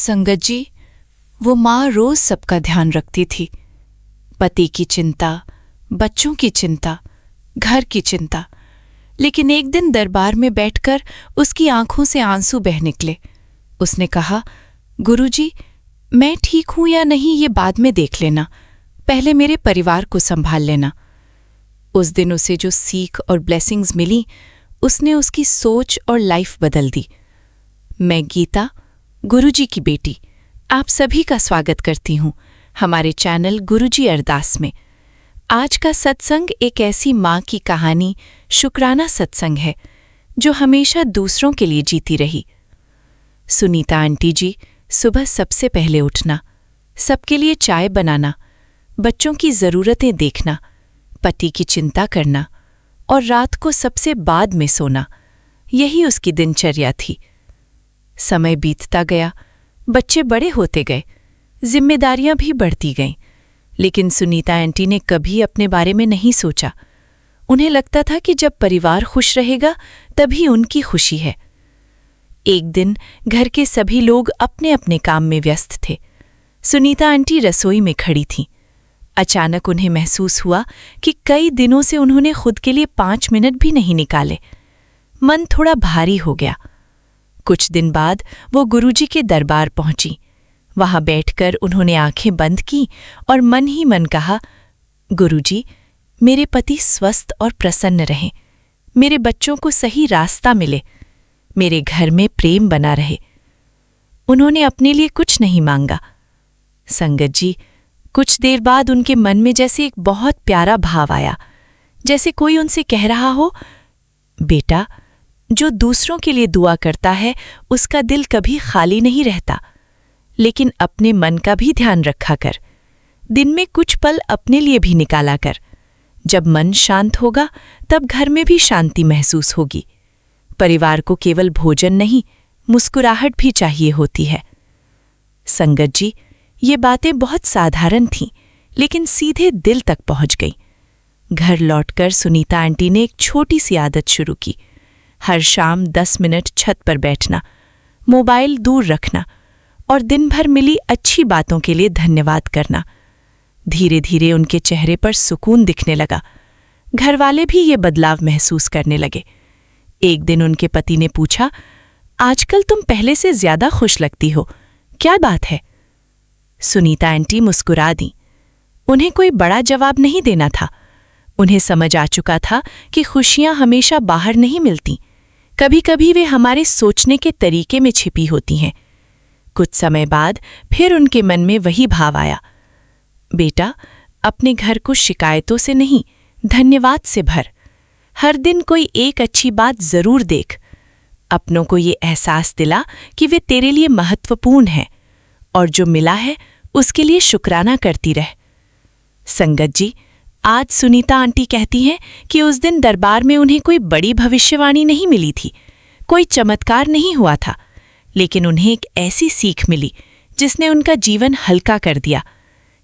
संगत जी, वो माँ रोज सबका ध्यान रखती थी। पति की चिंता, बच्चों की चिंता, घर की चिंता। लेकिन एक दिन दरबार में बैठकर उसकी आंखों से आंसू बह निकले। उसने कहा, गुरुजी, मैं ठीक हूं या नहीं ये बाद में देख लेना, पहले मेरे परिवार को संभाल लेना। उस दिन उसे जो सीख और ब्लेसिंग्स मिली, उसने उसकी सोच और लाइफ बदल दी। मैं गीता, गुरुजी की बेटी, आप सभी का स्वागत करती हूँ हमारे चैनल गुरुजी अरदास में। आज का सत्संग एक ऐसी माँ की कहानी, शुक्राना सत्संग है, जो हमेशा दूसरों के लिए जीती रही। सुनीता आंटी जी सुबह सबसे पहले उठना, सबके लिए चाय बनाना, बच्चों की ज़रूरतें देखना, पति की चिंता करना और रात को सबसे बाद में सोना, यही उसकी दिनचर्या थी। समय बीतता गया, बच्चे बड़े होते गए, जिम्मेदारियां भी बढ़ती गईं, लेकिन सुनीता आंटी ने कभी अपने बारे में नहीं सोचा। उन्हें लगता था कि जब परिवार खुश रहेगा तभी उनकी खुशी है। एक दिन घर के सभी लोग अपने अपने काम में व्यस्त थे। सुनीता आंटी रसोई में खड़ी थीं। अचानक उन्हें महसूस हुआ कि कई दिनों से उन्होंने खुद के लिए 5 मिनट भी नहीं निकाले। मन थोड़ा भारी हो गया। कुछ दिन बाद वो गुरुजी के दरबार पहुंची। वहां बैठकर उन्होंने आंखें बंद की और मन ही मन कहा, गुरुजी, मेरे पति स्वस्थ और प्रसन्न रहें, मेरे बच्चों को सही रास्ता मिले, मेरे घर में प्रेम बना रहे। उन्होंने अपने लिए कुछ नहीं मांगा। संगत जी, कुछ देर बाद उनके मन में जैसे एक बहुत प्यारा भाव आया, जैसे कोई उनसे कह रहा हो, बेटा, जो दूसरों के लिए दुआ करता है उसका दिल कभी खाली नहीं रहता, लेकिन अपने मन का भी ध्यान रखा कर। दिन में कुछ पल अपने लिए भी निकाला कर। जब मन शांत होगा तब घर में भी शांति महसूस होगी। परिवार को केवल भोजन नहीं, मुस्कुराहट भी चाहिए होती है। संगत जी, ये बातें बहुत साधारण थीं, लेकिन सीधे दिल तक पहुंच गईं। घर लौटकर सुनीता आंटी ने एक छोटी सी आदत शुरू की। हर शाम 10 मिनट छत पर बैठना, मोबाइल दूर रखना और दिन भर मिली अच्छी बातों के लिए धन्यवाद करना। धीरे धीरे उनके चेहरे पर सुकून दिखने लगा। घरवाले भी ये बदलाव महसूस करने लगे। एक दिन उनके पति ने पूछा, आजकल तुम पहले से ज्यादा खुश लगती हो, क्या बात है? सुनीता आंटी मुस्कुरा दी। उन्हें कोई बड़ा जवाब नहीं देना था। उन्हें समझ आ चुका था कि खुशियां हमेशा बाहर नहीं मिलती, कभी कभी वे हमारे सोचने के तरीके में छिपी होती हैं। कुछ समय बाद फिर उनके मन में वही भाव आया, बेटा, अपने घर को शिकायतों से नहीं, धन्यवाद से भर। हर दिन कोई एक अच्छी बात जरूर देख। अपनों को ये एहसास दिला कि वे तेरे लिए महत्वपूर्ण हैं और जो मिला है उसके लिए शुक्राना करती रह। संगत जी, आज सुनीता आंटी कहती हैं कि उस दिन दरबार में उन्हें कोई बड़ी भविष्यवाणी नहीं मिली थी, कोई चमत्कार नहीं हुआ था, लेकिन उन्हें एक ऐसी सीख मिली जिसने उनका जीवन हल्का कर दिया।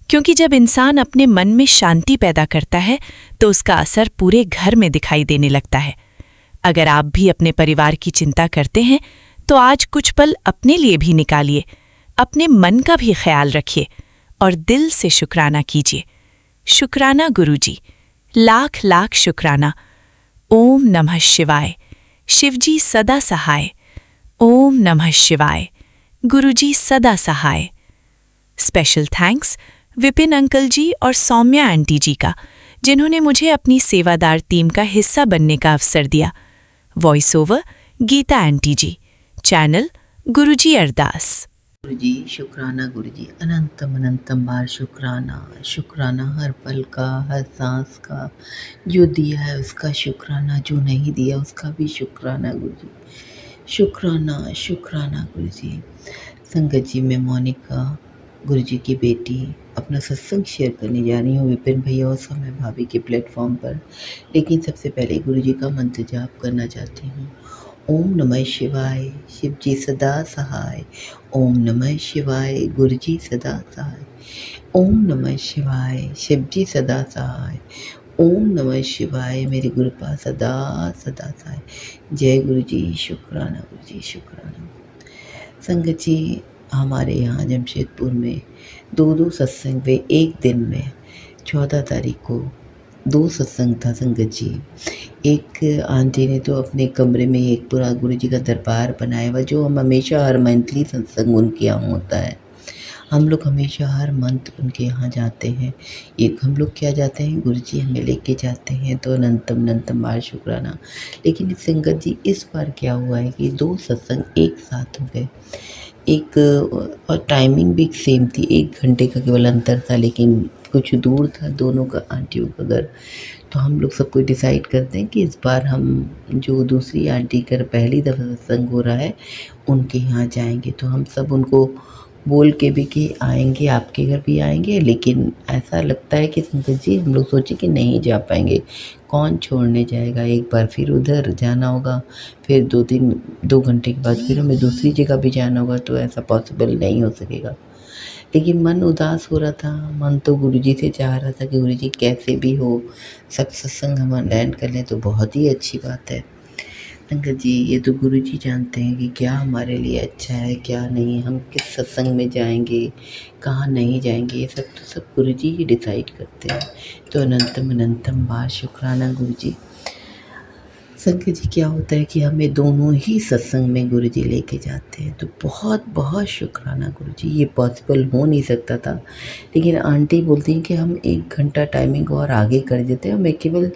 क्योंकि जब इंसान अपने मन में शांति पैदा करता है तो उसका असर पूरे घर में दिखाई देने लगता है। अगर आप भी अपने परिवार की चिंता करते हैं तो आज कुछ पल अपने लिए भी निकालिए, अपने मन का भी ख्याल रखिए और दिल से शुक्राना कीजिए। शुक्राना गुरुजी, लाख लाख शुक्राना। ओम नमः शिवाय। शिवजी सदा सहाय। ओम नमः शिवाय। गुरुजी सदा सहाय। स्पेशल थैंक्स विपिन अंकल जी और सौम्या आंटी जी का, जिन्होंने मुझे अपनी सेवादार टीम का हिस्सा बनने का अवसर दिया। वॉइस ओवर गीता आंटी जी। चैनल गुरुजी अरदास। गुरुजी शुक्राना, गुरुजी अनंतम अनंतम बार शुक्राना। शुक्राना हर पल का, हर सांस का। जो दिया है उसका शुक्राना, जो नहीं दिया उसका भी शुक्राना गुरुजी। शुक्राना शुक्राना गुरुजी। संगत जी, मैं मोनिका, गुरुजी की बेटी, अपना सत्संग शेयर करने जा रही हूँ विपिन भैया और सौम्या भाभी के प्लेटफॉर्म पर। लेकिन सबसे पहले गुरुजी का मंत्र जाप करना चाहती हूँ। ओम नमः शिवाय। शिवजी सदा सहाय। ओम नमः शिवाय। गुरुजी सदा सहाय। ओम नमः शिवाय। शिवजी सदा सहाय। ओम नमः शिवाय। मेरे गुरुपा सदा सदा सहाय। जय गुरुजी। शुक्राना गुरुजी, शुक्राना। संगत जी, हमारे यहाँ जमशेदपुर में 2-2 सत्संग वे एक दिन में 14 तारीख को 2 सत्संग था संगत जी। एक आंटी ने तो अपने कमरे में एक पूरा गुरु जी का दरबार बनाया हुआ, जो हम हमेशा हर मंथली सत्संग उनके यहाँ होता है। हम लोग हमेशा हर मंथ उनके यहाँ जाते हैं। एक हम लोग क्या जाते हैं, गुरु जी हमें लेके जाते हैं तो अनंतम अनंतम बार शुक्राना। लेकिन संगत जी इस बार क्या हुआ है कि 2 सत्संग एक साथ हो गए। एक और टाइमिंग भी सेम थी, 1 घंटे का केवल अंतर था, लेकिन कुछ दूर था दोनों का, आंटियों का घर। तो हम लोग सब कोई डिसाइड करते हैं कि इस बार हम जो दूसरी आंटी का पहली दफ़ा सत्संग हो रहा है उनके यहाँ जाएंगे। तो हम सब उनको बोल के भी कि आएंगे, आपके घर भी आएंगे, लेकिन ऐसा लगता है कि संगत जी हम लोग सोचे कि नहीं जा पाएंगे, कौन छोड़ने जाएगा। एक बार फिर उधर जाना होगा, फिर 2 घंटे के बाद फिर हमें दूसरी जगह भी जाना होगा, तो ऐसा पॉसिबल नहीं हो सकेगा। लेकिन मन उदास हो रहा था, मन तो गुरुजी से चाह रहा था कि गुरुजी कैसे भी हो सब सत्संग हम अटेंड कर लें तो बहुत ही अच्छी बात है। संगत जी ये तो गुरुजी जानते हैं कि क्या हमारे लिए अच्छा है क्या नहीं, हम किस सत्संग में जाएंगे कहाँ नहीं जाएंगे, ये सब तो सब गुरुजी ही डिसाइड करते हैं। तो अनंतम अनंतम बार शुक्राना गुरुजी। संगत जी क्या होता है कि हमें दोनों ही सत्संग में गुरुजी लेके जाते हैं, तो बहुत बहुत शुक्राना गुरुजी। ये पॉसिबल हो नहीं सकता था, लेकिन आंटी बोलती हैं कि हम 1 घंटा टाइमिंग और आगे कर देते हैं, मैं केवल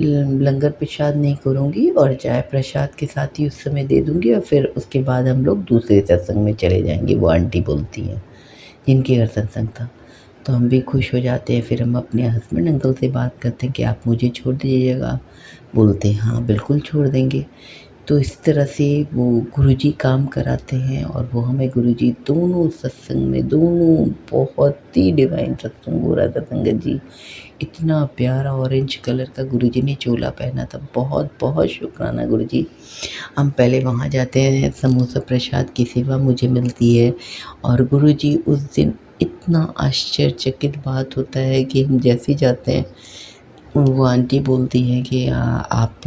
लंगर प्रसाद नहीं करूँगी और चाय प्रसाद के साथ ही उस समय दे दूँगी और फिर उसके बाद हम लोग दूसरे सत्संग में चले जाएंगे, वो आंटी बोलती हैं जिनके घर सत्संग था। तो हम भी खुश हो जाते हैं। फिर हम अपने हस्बैंड अंकल से बात करते हैं कि आप मुझे छोड़ दीजिएगा। बोलते हैं हाँ बिल्कुल छोड़ देंगे। तो इस तरह से वो गुरुजी काम कराते हैं और वो हमें गुरुजी दोनों सत्संग में, दोनों बहुत ही डिवाइन सत्संग हो रहा था संगत जी। इतना प्यारा ऑरेंज कलर का गुरुजी ने चोला पहना था। बहुत बहुत शुक्राना गुरुजी। हम पहले वहाँ जाते हैं, समोसा प्रसाद की सेवा मुझे मिलती है और गुरुजी उस दिन इतना आश्चर्यचकित बात होता है कि हम जैसे ही जाते हैं वो आंटी बोलती हैं कि आप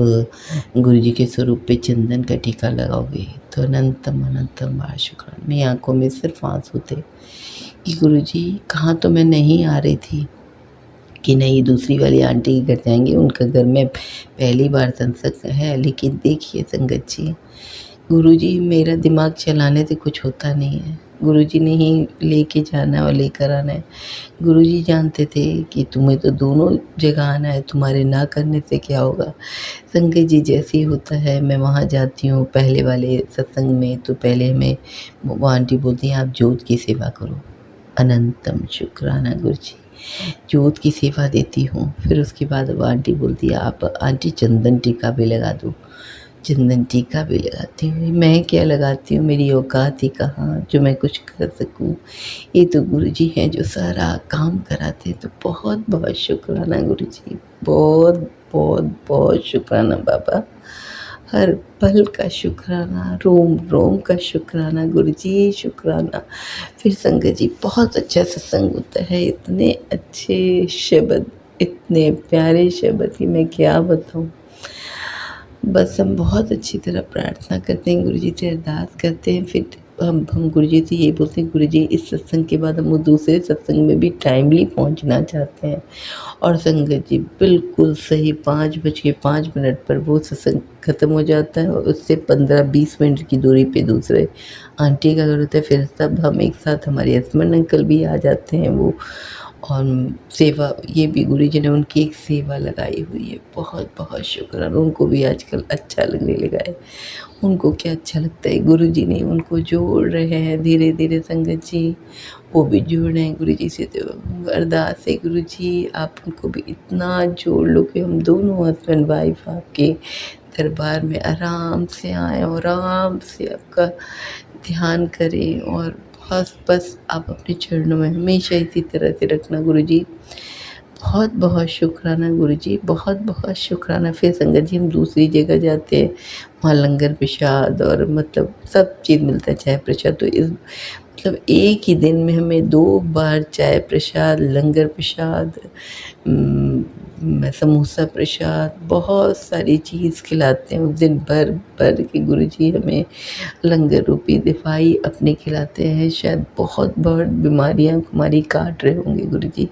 गुरुजी के स्वरूप पे चंदन का टीका लगाओगे। तो अनंतम अनंतम बार शुक्राना। मेरी आंखों में सिर्फ आंसू थे कि गुरुजी कहाँ तो मैं नहीं आ रही थी कि नहीं दूसरी वाली आंटी के घर जाएंगे, उनका घर में पहली बार सत्संग है। लेकिन देखिए संगत जी, गुरुजी मेरा दिमाग चलाने से कुछ होता नहीं है, गुरुजी ने ही लेके जाना और लेकर आना है। गुरुजी जानते थे कि तुम्हें तो दोनों जगह आना है, तुम्हारे ना करने से क्या होगा। संगत जी जैसे ही होता है मैं वहाँ जाती हूँ पहले वाले सत्संग में, तो पहले हमें वो आंटी बोलती हैं आप जोत की सेवा करो। अनंतम शुक्राना गुरुजी। जोत की सेवा देती हूँ, फिर उसके बाद वो आंटी बोलती है आप आंटी चंदन टीका भी लगा दो। चंदन टीका भी लगाती हूँ, मैं क्या लगाती हूँ, मेरी औकात ही कहाँ जो मैं कुछ कर सकूँ। ये तो गुरुजी हैं जो सारा काम कराते हैं। तो बहुत बहुत शुक्राना गुरुजी, बहुत बहुत बहुत शुक्राना बाबा। हर पल का शुक्राना, रोम रोम का शुक्राना गुरुजी, शुक्राना। फिर संगत जी बहुत अच्छा सत्संग होता है, इतने अच्छे शब्द, इतने प्यारे शब्द कि मैं क्या बताऊँ। बस हम बहुत अच्छी तरह प्रार्थना करते हैं, गुरुजी से अरदास करते हैं। फिर हम गुरुजी से यही बोलते हैं गुरुजी इस सत्संग के बाद हम वो दूसरे सत्संग में भी टाइमली पहुंचना चाहते हैं। और संगत जी बिल्कुल सही 5:05 पर वो सत्संग ख़त्म हो जाता है और उससे 15-20 मिनट की दूरी पे दूसरे आंटी का घर होता है। फिर सब हम एक साथ, हमारे हस्बैंड अंकल भी आ जाते हैं वो। और सेवा ये भी गुरुजी ने उनकी एक सेवा लगाई हुई है, बहुत बहुत शुक्राना। उनको भी आजकल अच्छा लगने लगा है। उनको क्या अच्छा लगता है, गुरुजी ने उनको जोड़ रहे हैं धीरे धीरे संगत जी, वो भी जुड़ रहे हैं गुरुजी से। तो अरदास है गुरुजी आप उनको भी इतना जोड़ लो कि हम दोनों हस्बैंड वाइफ आपके दरबार में आराम से आएँ और आराम से आपका ध्यान करें। और बस आप अपने चरणों में हमेशा इसी तरह से रखना गुरुजी। बहुत बहुत शुक्राना गुरुजी, बहुत बहुत शुक्राना। फिर संगत जी हम दूसरी जगह जाते हैं, वहाँ लंगर प्रसाद और मतलब सब चीज़ मिलता है, चाय प्रसाद। तो इस मतलब एक ही दिन में हमें 2 बार चाय प्रसाद, लंगर प्रसाद, समोसा प्रसाद बहुत सारी चीज़ खिलाते हैं उस दिन, भर भर के गुरुजी हमें लंगर रूपी दिफाई अपनी खिलाते हैं। शायद बहुत बहुत बीमारियाँ हमारी काट रहे होंगे गुरुजी।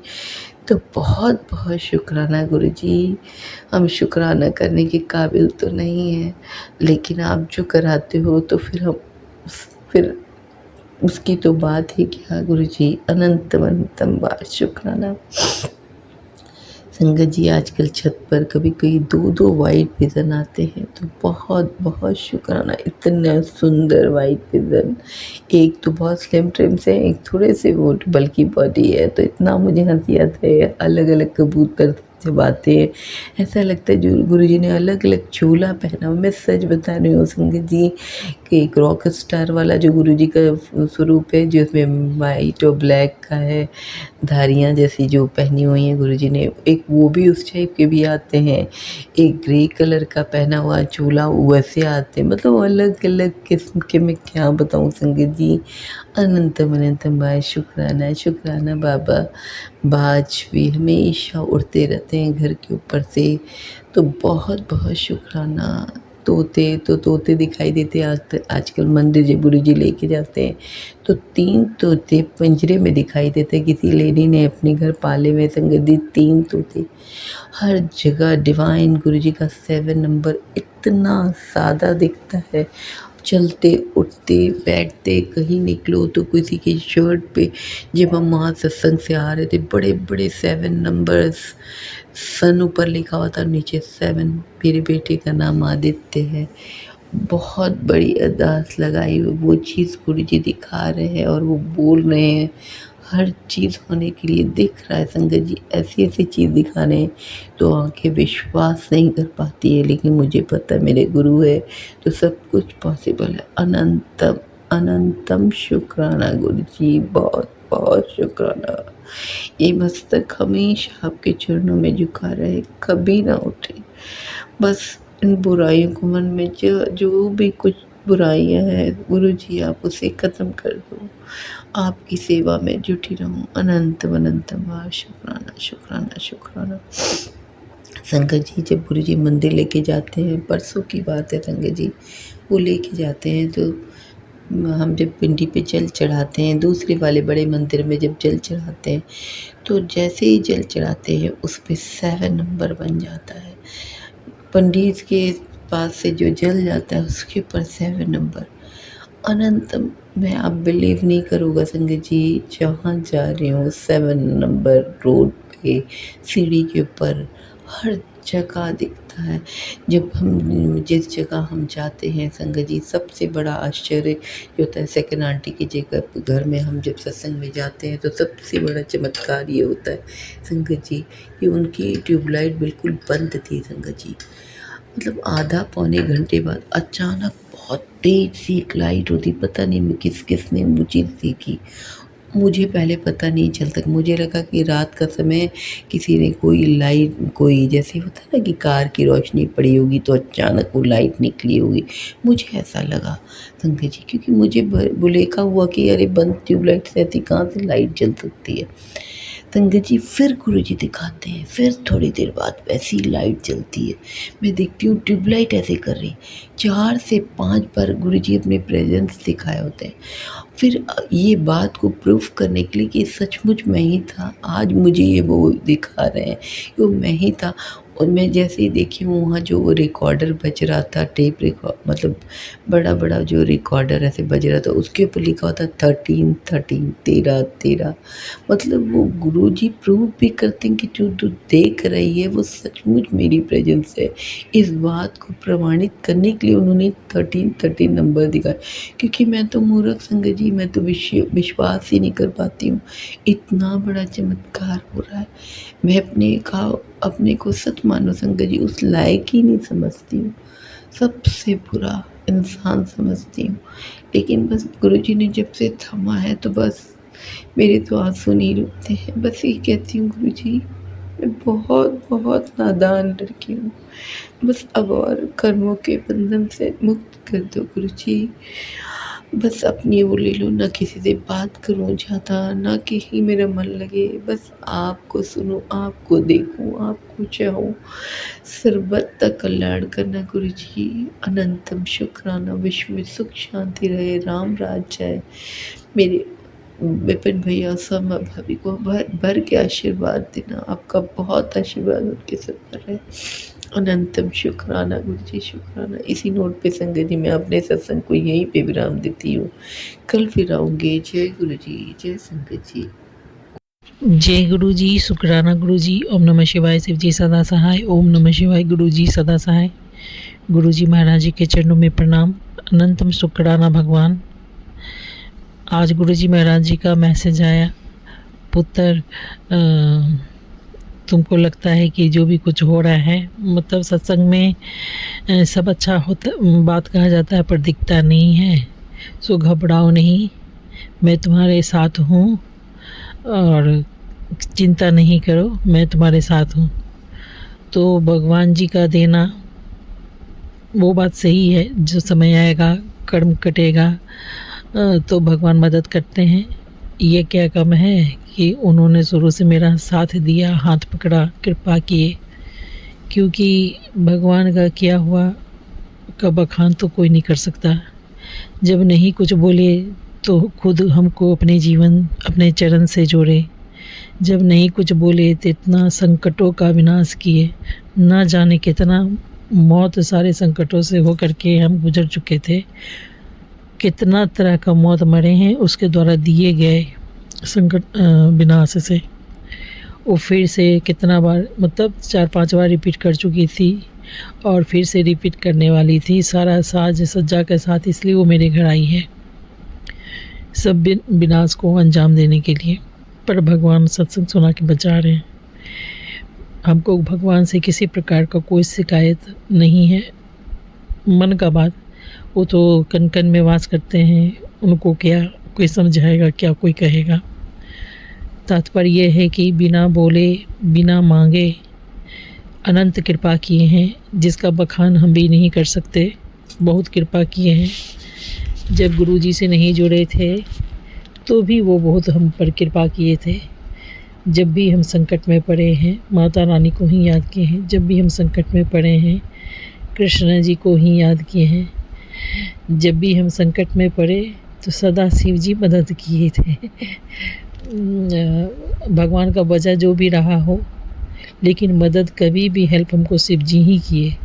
तो बहुत बहुत शुक्राना गुरुजी। हम शुक्राना करने के काबिल तो नहीं हैं, लेकिन आप जो कराते हो तो फिर उसकी तो बात ही क्या गुरुजी। अनंतम अनंतम बार शुक्राना। संगत जी आजकल छत पर कभी कभी दो दो वाइट पिजन आते हैं, तो बहुत बहुत शुक्राना। इतने सुंदर वाइट पिजन, एक तो बहुत स्लिम ट्रिम से, एक थोड़े से वो बल्कि बॉडी है, तो इतना मुझे हंसी आता है। अलग अलग कबूतर जब आते हैं ऐसा लगता है जो गुरुजी ने अलग अलग चोला पहना हो। मैं सच बता रही हूँ संगत जी कि एक रॉक स्टार वाला जो गुरुजी का स्वरूप है, जिसमें वाइट और ब्लैक का है, धारियाँ जैसी जो पहनी हुई हैं गुरुजी ने, एक वो भी उस टाइप के भी आते हैं। एक ग्रे कलर का पहना हुआ चोला वैसे आते हैं। मतलब अलग अलग किस्म के, मैं क्या बताऊँ संगत जी। अनंतम अनंतम बाय शुक्राना शुक्राना। बाबा बाज भी हमेशा उड़ते रहते हैं घर के ऊपर से, तो बहुत बहुत शुक्राना। तोते दिखाई देते हैं आजकल मंदिर जब गुरुजी लेके जाते हैं, तो 3 तोते पिंजरे में दिखाई देते हैं। किसी लेडी ने अपने घर पाले हुए संगत जी 3 तोते। हर जगह डिवाइन गुरुजी का 7 नंबर इतना ज़्यादा दिखता है। चलते उठते बैठते कहीं निकलो तो किसी की शर्ट पे, जब हम वहाँ सत्संग से आ रहे थे, बड़े बड़े 7 नंबर्स, सन ऊपर लिखा हुआ था, नीचे 7। मेरे बेटे का नाम आदित्य है। बहुत बड़ी अरदास लगाई हुई, वो चीज़ गुरुजी दिखा रहे हैं और वो बोल रहे हैं। हर चीज़ होने के लिए दिख रहा है संगत जी। ऐसी ऐसी चीज़ दिखा रहे हैं तो आंखें विश्वास नहीं कर पाती है, लेकिन मुझे पता है मेरे गुरु है तो सब कुछ पॉसिबल है। अनंतम अनंतम शुक्राना गुरुजी, बहुत बहुत शुक्राना। ये मस्तक हमेशा आपके चरणों में झुका रहे, कभी ना उठे। बस इन बुराइयों को, मन में जो जो भी कुछ बुराइयां हैं गुरुजी आप उसे ख़त्म कर दो। आपकी सेवा में जुटी रहूं। अनंत अनंत बार शुक्राना शुक्राना शुक्राना। संगत जी जब गुरुजी मंदिर लेके जाते हैं, परसों की बात है संगत जी, वो लेके जाते हैं तो हम जब पिंडी पे जल चढ़ाते हैं, दूसरे वाले बड़े मंदिर में जब जल चढ़ाते हैं, तो जैसे ही जल चढ़ाते हैं उस पे 7 नंबर बन जाता है। पंडित के पास से जो जल जाता है उसके ऊपर 7 नंबर अनंतम। मैं आप बिलीव नहीं करूँगा संगत जी, जहाँ जा रही हूँ 7 नंबर रोड पे, सीढ़ी के ऊपर हर जगह दिखता है। जब हम जिस जगह हम जाते हैं संगत जी, सबसे बड़ा आश्चर्य ये होता है, सेकंड आंटी की जगह घर में हम जब सत्संग में जाते हैं तो सबसे बड़ा चमत्कार ये होता है संगत जी कि उनकी ट्यूबलाइट बिल्कुल बंद थी संगत जी। मतलब आधा पौने घंटे बाद अचानक बहुत तेज सी एक लाइट होती, पता नहीं किसने वो चीज़ देखी। मुझे पहले पता नहीं चलता, मुझे लगा कि रात का समय किसी ने कोई लाइट, कोई जैसे होता है ना कि कार की रोशनी पड़ी होगी तो अचानक वो लाइट निकली होगी, मुझे ऐसा लगा संगत जी। क्योंकि मुझे बुलेखा हुआ कि अरे बंद ट्यूबलाइट से ऐसी कहाँ से लाइट जल सकती है। संगत जी फिर गुरुजी दिखाते हैं, फिर थोड़ी देर बाद वैसी लाइट जलती है। मैं देखती हूँ ट्यूबलाइट ऐसे कर रही, 4 से 5 बार गुरुजी अपने प्रेजेंस दिखाए होते हैं। फिर ये बात को प्रूफ करने के लिए कि सचमुच मैं ही था, आज मुझे ये वो दिखा रहे हैं कि वो मैं ही था। और मैं जैसे ही देखी हूँ वहाँ जो रिकॉर्डर बज रहा था, टेप रिकॉर्ड, मतलब बड़ा बड़ा जो रिकॉर्डर ऐसे बज रहा था, उसके ऊपर लिखा होता 13 13 13 13। मतलब वो गुरुजी प्रूव भी करते हैं कि जो तू देख रही है वो सचमुच मेरी प्रेजेंस है। इस बात को प्रमाणित करने के लिए उन्होंने 13 नंबर दिखाए। क्योंकि मैं तो मूर्ख संगत जी, मैं तो विश्वास ही नहीं कर पाती हूँ, इतना बड़ा चमत्कार हो रहा है। मैं अपने को सच मानो संगत जी उस लायक ही नहीं समझती हूँ, सबसे बुरा इंसान समझती हूँ। लेकिन बस गुरुजी ने जब से थमा है तो बस मेरे तो आंसू नहीं रुकते हैं। बस ये कहती हूँ गुरुजी मैं बहुत बहुत नादान लड़की हूँ, बस अब और कर्मों के बंधन से मुक्त कर दो गुरुजी। बस अपनी वो ले लो, ना किसी से बात करूँ ज़्यादा, ना कहीं मेरा मन लगे, बस आपको सुनूँ, आपको देखूँ, आपको चाहूँ। सर्वत्र कल्याण करना गुरु जी, अनंतम शुक्राना। विश्व में सुख शांति रहे, राम राज जाए। मेरे विपिन भैया समा भाभी को भर भर के आशीर्वाद देना, आपका बहुत आशीर्वाद उनके सिर पर है। अनंतम शुक्राना गुरु जी, शुक्राना। इसी नोट पे संगत जी मैं अपने सत्संग को यहीं पे विराम देती हूँ। कल फिर आऊँगी। जय गुरु जी, जय संगत जी। जय गुरु जी, शुक्राना गुरु जी। ओम नमः शिवाय। शिव जी सदा सहाय। ओम नमः शिवाय। गुरु जी सदा सहाय। गुरु जी महाराज जी के चरणों में प्रणाम। अनंतम शुक्राना भगवान। आज गुरु जी महाराज जी का मैसेज आया, पुत्र तुमको लगता है कि जो भी कुछ हो रहा है, मतलब सत्संग में सब अच्छा होता, बात कहा जाता है पर दिखता नहीं है, सो घबराओ नहीं, मैं तुम्हारे साथ हूँ और चिंता नहीं करो, मैं तुम्हारे साथ हूँ। तो भगवान जी का देना वो बात सही है, जो समय आएगा कर्म कटेगा तो भगवान मदद करते हैं। ये क्या कम है कि उन्होंने शुरू से मेरा साथ दिया, हाथ पकड़ा, कृपा किए, क्योंकि भगवान का किया हुआ का बखान तो कोई नहीं कर सकता। जब नहीं कुछ बोले तो खुद हमको अपने जीवन अपने चरण से जोड़े, जब नहीं कुछ बोले तो इतना संकटों का विनाश किए, ना जाने कितना मौत सारे संकटों से होकर के हम गुजर चुके थे, कितना तरह का मौत मरे हैं उसके द्वारा दिए गए संकट विनाश से। वो फिर से कितना बार, मतलब 4-5 बार रिपीट कर चुकी थी और फिर से रिपीट करने वाली थी, सारा साज सज्जा के साथ, इसलिए वो मेरे घर आई है सब विनाश को अंजाम देने के लिए। पर भगवान सत्संग सुना के बचा रहे हैं। हमको भगवान से किसी प्रकार का कोई शिकायत नहीं है। मन का बात, वो तो कन कन में वास करते हैं, उनको क्या कोई समझाएगा, क्या कोई कहेगा। तात्पर्य ये है कि बिना बोले बिना मांगे अनंत कृपा किए हैं, जिसका बखान हम भी नहीं कर सकते। बहुत कृपा किए हैं। जब गुरु जी से नहीं जुड़े थे तो भी वो बहुत हम पर कृपा किए थे। जब भी हम संकट में पड़े हैं, माता रानी को ही याद किए हैं। जब भी हम संकट में पड़े हैं, कृष्ण जी को ही याद किए हैं। जब भी हम संकट में पड़े तो सदा शिव जी मदद किए थे। भगवान का वजह जो भी रहा हो, लेकिन मदद कभी भी हेल्प हमको शिव जी ही किए।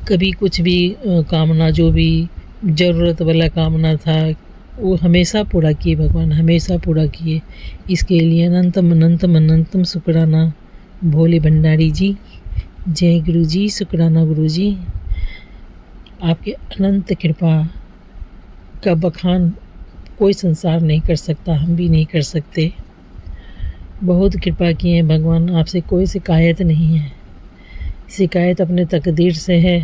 कभी कुछ भी कामना, जो भी ज़रूरत वाला कामना था, वो हमेशा पूरा किए भगवान, हमेशा पूरा किए। इसके लिए अनंतम अनंतम अनंतम शुक्राना भोले भंडारी जी। जय गुरु जी, शुक्राना गुरु जी। आपके अनंत कृपा का बखान कोई संसार नहीं कर सकता, हम भी नहीं कर सकते। बहुत कृपा किए हैं भगवान, आपसे कोई शिकायत नहीं है। शिकायत अपने तकदीर से है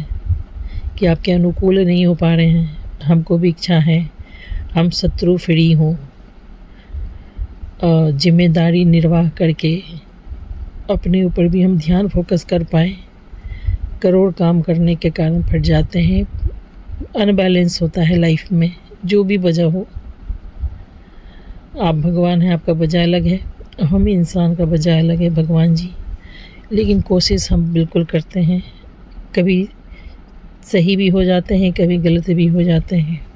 कि आपके अनुकूल नहीं हो पा रहे हैं। हमको भी इच्छा है हम शत्रु फ्री हों, जिम्मेदारी निर्वाह करके अपने ऊपर भी हम ध्यान फोकस कर पाएँ। करोड़ काम करने के कारण फट जाते हैं, अनबैलेंस होता है लाइफ में, जो भी वजह हो। आप भगवान हैं, आपका वजह अलग है, हम इंसान का वजह अलग है भगवान जी। लेकिन कोशिश हम बिल्कुल करते हैं, कभी सही भी हो जाते हैं, कभी गलत भी हो जाते हैं।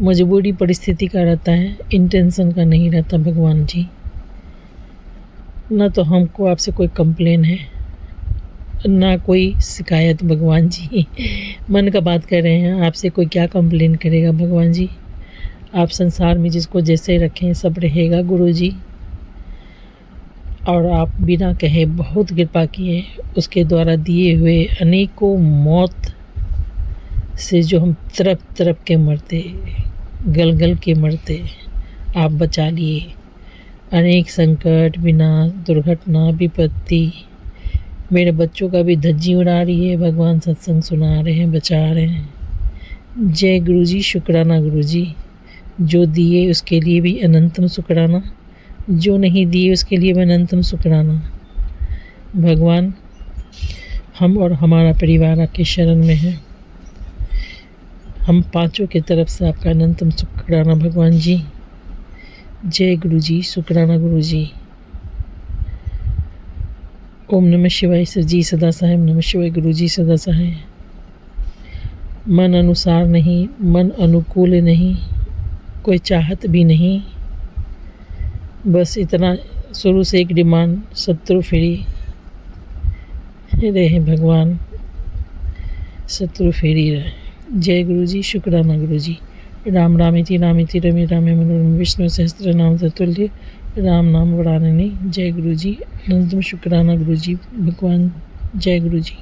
मजबूरी परिस्थिति का रहता है, इंटेंशन का नहीं रहता भगवान जी। ना तो हमको आपसे कोई कंप्लेन है, ना कोई शिकायत भगवान जी। मन का बात कर रहे हैं, आपसे कोई क्या कंप्लेन करेगा भगवान जी। आप संसार में जिसको जैसे रखें सब रहेगा गुरु जी। और आप बिना कहे बहुत कृपा किए, उसके द्वारा दिए हुए अनेकों मौत से जो हम तरफ तरफ के मरते, गल गल के मरते, आप बचा लिए। अनेक संकट, विनाश, दुर्घटना, विपत्ति मेरे बच्चों का भी धज्जी उड़ा रही है भगवान, सत्संग सुना रहे हैं, बचा रहे हैं। जय गुरु जी, शुक्राना गुरु जी। जो दिए उसके लिए भी अनंतम शुक्राना, जो नहीं दिए उसके लिए भी अनंतम शुक्राना। भगवान हम और हमारा परिवार आपके शरण में है। हम पांचों की तरफ से आपका अनंतम शुक्राना भगवान जी। जय गुरु जी, शुक्राना गुरु जी। ओम नमः शिवाय सर जी सदा सहाय, नमः शिवाय गुरु जी सदा सहाय। मन अनुसार नहीं, मन अनुकूल नहीं, कोई चाहत भी नहीं, बस इतना शुरू से एक डिमांड, शत्रु फ्री रहे भगवान, शत्रु फ्री रहे। जय गुरु जी, शुक्राना गुरु जी। राम रामेति रामेति रमे रामे मनोरमे विष्णु सहस्त्र नाम तत्तुल्य राम नाम वरानने। जय गुरु जी, अनंतम शुक्राना गुरु जी भगवान। जय गुरु जी।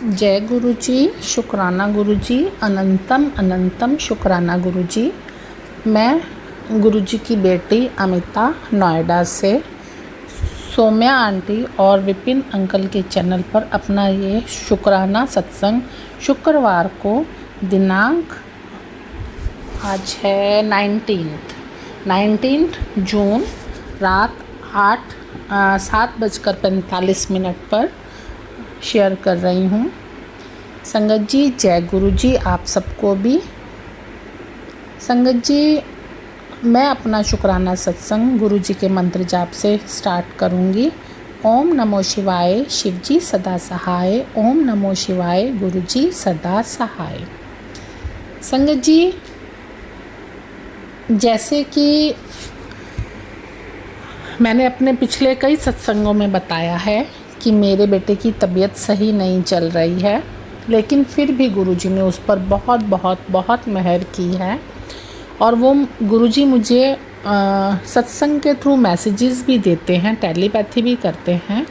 जय गुरु जी, शुक्राना गुरु जी, अनंतम अनंतम शुक्राना गुरु जी। मैं गुरु जी की बेटी अमिता नोएडा से सौम्या आंटी और विपिन अंकल के चैनल पर अपना ये शुक्राना सत्संग शुक्रवार को दिनांक आज है 19 जून रात 7:45 पर शेयर कर रही हूँ। संगत जी, जय गुरु जी आप सबको भी। संगत जी, मैं अपना शुक्राना सत्संग गुरु जी के मंत्र जाप से स्टार्ट करूँगी। ओम नमो शिवाय, शिव जी सदा सहाय। ओम नमो शिवाय, गुरु जी सदा सहाय। संगत जी, जैसे कि मैंने अपने पिछले कई सत्संगों में बताया है कि मेरे बेटे की तबीयत सही नहीं चल रही है, लेकिन फिर भी गुरुजी ने उस पर बहुत बहुत बहुत मेहर की है। और वो गुरुजी मुझे सत्संग के थ्रू मैसेजेस भी देते हैं, टेलीपैथी भी करते हैं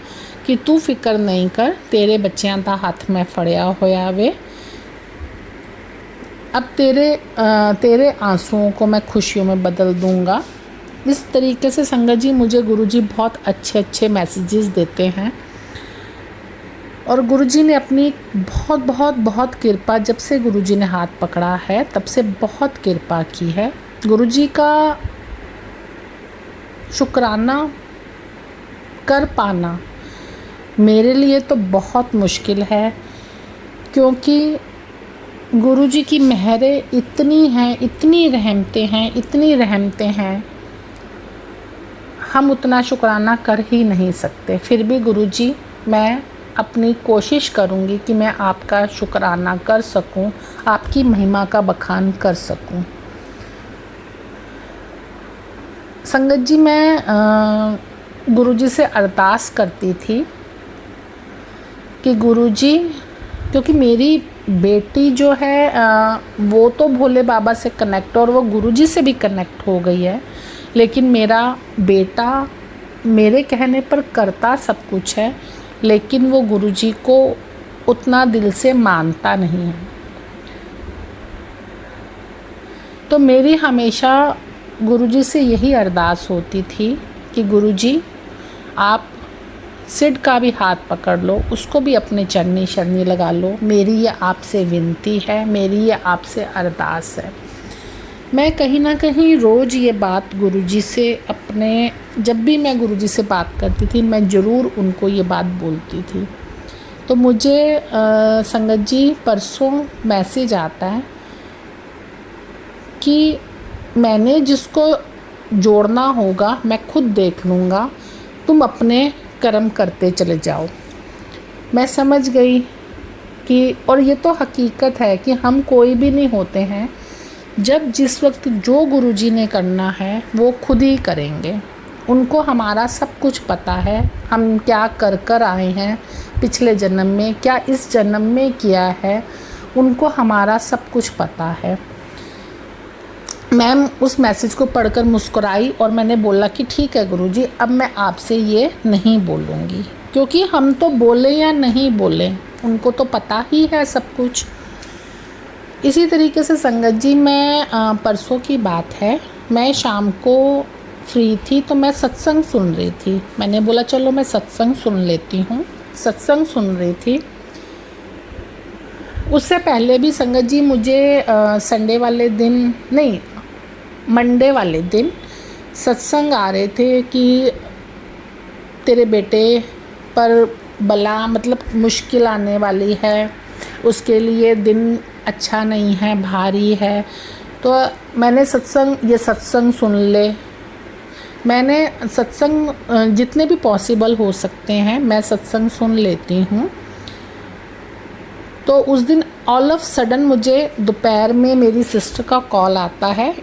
कि तू फिक्र नहीं कर, तेरे बच्चियां दा हाथ में फड़िया होया वे। अब तेरे आंसुओं को मैं खुशियों में बदल दूंगा। इस तरीके से संगत जी मुझे गुरुजी बहुत अच्छे अच्छे मैसेजेस देते हैं। और गुरुजी ने अपनी बहुत बहुत बहुत कृपा, जब से गुरुजी ने हाथ पकड़ा है तब से बहुत कृपा की है। गुरुजी का शुक्राना कर पाना मेरे लिए तो बहुत मुश्किल है, क्योंकि गुरुजी की मेहरें इतनी हैं, इतनी रहमतें हैं, हम उतना शुक्राना कर ही नहीं सकते। फिर भी गुरुजी, मैं अपनी कोशिश करूँगी कि मैं आपका शुक्राना कर सकूँ, आपकी महिमा का बखान कर सकूँ। संगत जी, मैं गुरुजी से अरदास करती थी कि गुरुजी, क्योंकि मेरी बेटी जो है वो तो भोले बाबा से कनेक्ट और वो गुरुजी से भी कनेक्ट हो गई है, लेकिन मेरा बेटा मेरे कहने पर करता सब कुछ है, लेकिन वो गुरुजी को उतना दिल से मानता नहीं है। तो मेरी हमेशा गुरुजी से यही अरदास होती थी कि गुरुजी, आप सिड का भी हाथ पकड़ लो, उसको भी अपने चरनी शरनी लगा लो। मेरी ये आपसे विनती है, मेरी ये आपसे अरदास है। मैं कहीं ना कहीं रोज़ ये बात गुरुजी से जब भी मैं गुरुजी से बात करती थी, मैं ज़रूर उनको ये बात बोलती थी। तो मुझे संगत जी परसों मैसेज आता है कि मैंने जिसको जोड़ना होगा मैं खुद देख लूँगा, तुम अपने कर्म करते चले जाओ। मैं समझ गई कि, और ये तो हकीकत है कि हम कोई भी नहीं होते हैं, जब जिस वक्त जो गुरुजी ने करना है वो खुद ही करेंगे। उनको हमारा सब कुछ पता है, हम क्या कर कर आए हैं पिछले जन्म में, क्या इस जन्म में किया है, उनको हमारा सब कुछ पता है। मैम उस मैसेज को पढ़कर मुस्कुराई और मैंने बोला कि ठीक है गुरुजी, अब मैं आपसे ये नहीं बोलूँगी, क्योंकि हम तो बोले या नहीं बोले उनको तो पता ही है सब कुछ। इसी तरीके से संगत जी, मैं परसों की बात है, मैं शाम को फ्री थी तो मैं सत्संग सुन रही थी। मैंने बोला चलो मैं सत्संग सुन लेती हूँ। सत्संग सुन रही थी, उससे पहले भी संगत जी मुझे संडे वाले दिन नहीं, मंडे वाले दिन सत्संग आ रहे थे कि तेरे बेटे पर बला मतलब मुश्किल आने वाली है, उसके लिए दिन अच्छा नहीं है, भारी है, तो मैंने ये सत्संग सुन ले। मैंने सत्संग जितने भी पॉसिबल हो सकते हैं मैं सत्संग सुन लेती हूँ। तो उस दिन ऑल ऑफ सडन मुझे दोपहर में मेरी सिस्टर का कॉल आता है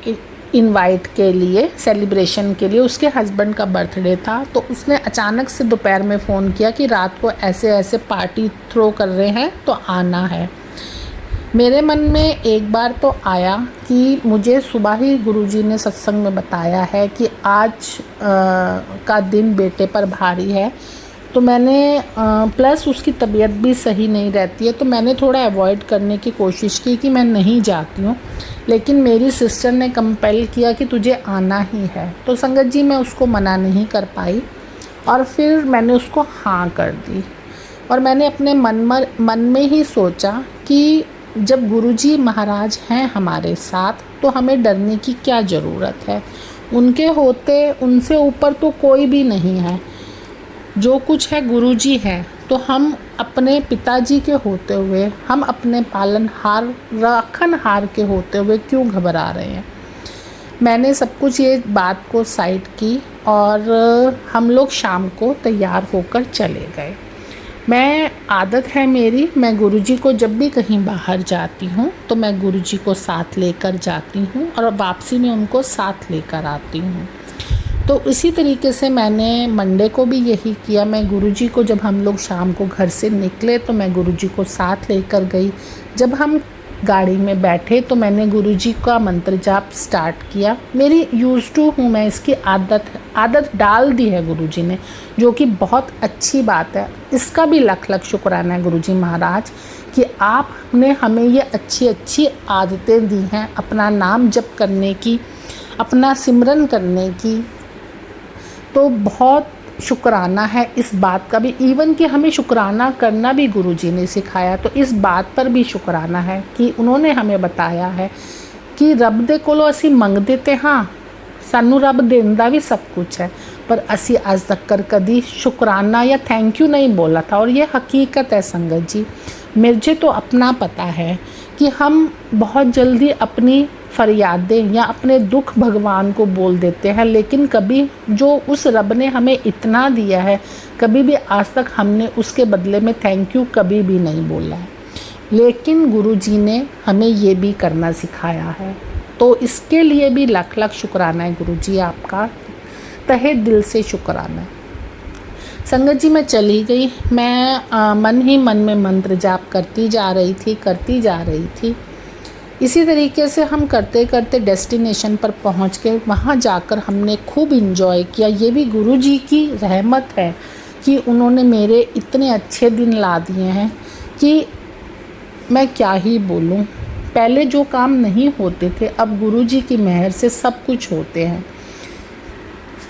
इनवाइट के लिए, सेलिब्रेशन के लिए। उसके हस्बैंड का बर्थडे था, तो उसने अचानक से दोपहर में फ़ोन किया कि रात को ऐसे ऐसे पार्टी थ्रो कर रहे हैं तो आना है। मेरे मन में एक बार तो आया कि मुझे सुबह ही गुरुजी ने सत्संग में बताया है कि आज का दिन बेटे पर भारी है, तो मैंने प्लस उसकी तबीयत भी सही नहीं रहती है, तो मैंने थोड़ा अवॉइड करने की कोशिश की कि मैं नहीं जाती हूँ। लेकिन मेरी सिस्टर ने कंपेल किया कि तुझे आना ही है, तो संगत जी मैं उसको मना नहीं कर पाई और फिर मैंने उसको हाँ कर दी। और मैंने अपने मन में ही सोचा कि जब गुरुजी महाराज हैं हमारे साथ तो हमें डरने की क्या ज़रूरत है। उनके होते उनसे ऊपर तो कोई भी नहीं है, जो कुछ है गुरुजी है। तो हम अपने पिताजी के होते हुए, हम अपने पालनहार राखनहार के होते हुए क्यों घबरा रहे हैं। मैंने सब कुछ ये बात को साइड की और हम लोग शाम को तैयार होकर चले गए। मैं आदत है मेरी, मैं गुरुजी को जब भी कहीं बाहर जाती हूँ तो मैं गुरुजी को साथ लेकर जाती हूँ और वापसी में उनको साथ लेकर आती हूँ। तो इसी तरीके से मैंने मंडे को भी यही किया। मैं गुरुजी को जब हम लोग शाम को घर से निकले तो मैं गुरुजी को साथ लेकर गई। जब हम गाड़ी में बैठे तो मैंने गुरुजी का मंत्र जाप स्टार्ट किया। मेरी यूज़ टू हूँ मैं, इसकी आदत डाल दी है गुरुजी ने, जो कि बहुत अच्छी बात है। इसका भी लख लख शुक्राना है गुरुजी महाराज कि आपने हमें ये अच्छी अच्छी आदतें दी हैं, अपना नाम जप करने की, अपना सिमरन करने की। तो बहुत शुक्राना है इस बात का भी, इवन कि हमें शुक्राना करना भी गुरुजी ने सिखाया। तो इस बात पर भी शुक्राना है कि उन्होंने हमें बताया है कि रब दे कोलों असी मंगदे ते हाँ, सानू रब देंदा भी सब कुछ है, पर असी अज तक कदी शुक्राना या थैंक यू नहीं बोला था। और ये हकीकत है संगत जी। मुझे तो अपना पता है कि हम बहुत जल्दी अपनी फरियादें या अपने दुख भगवान को बोल देते हैं, लेकिन कभी जो उस रब ने हमें इतना दिया है, कभी भी आज तक हमने उसके बदले में थैंक यू कभी भी नहीं बोला है। लेकिन गुरुजी ने हमें ये भी करना सिखाया है, तो इसके लिए भी लाख लाख शुक्राना है गुरुजी, आपका तहे दिल से शुक्राना। संगत जी मैं चली गई, मैं मन ही मन में मंत्र जाप करती जा रही थी। इसी तरीके से हम करते करते डेस्टिनेशन पर पहुंच के वहां जाकर हमने खूब इंजॉय किया। ये भी गुरुजी की रहमत है कि उन्होंने मेरे इतने अच्छे दिन ला दिए हैं कि मैं क्या ही बोलूं। पहले जो काम नहीं होते थे अब गुरुजी की मेहर से सब कुछ होते हैं।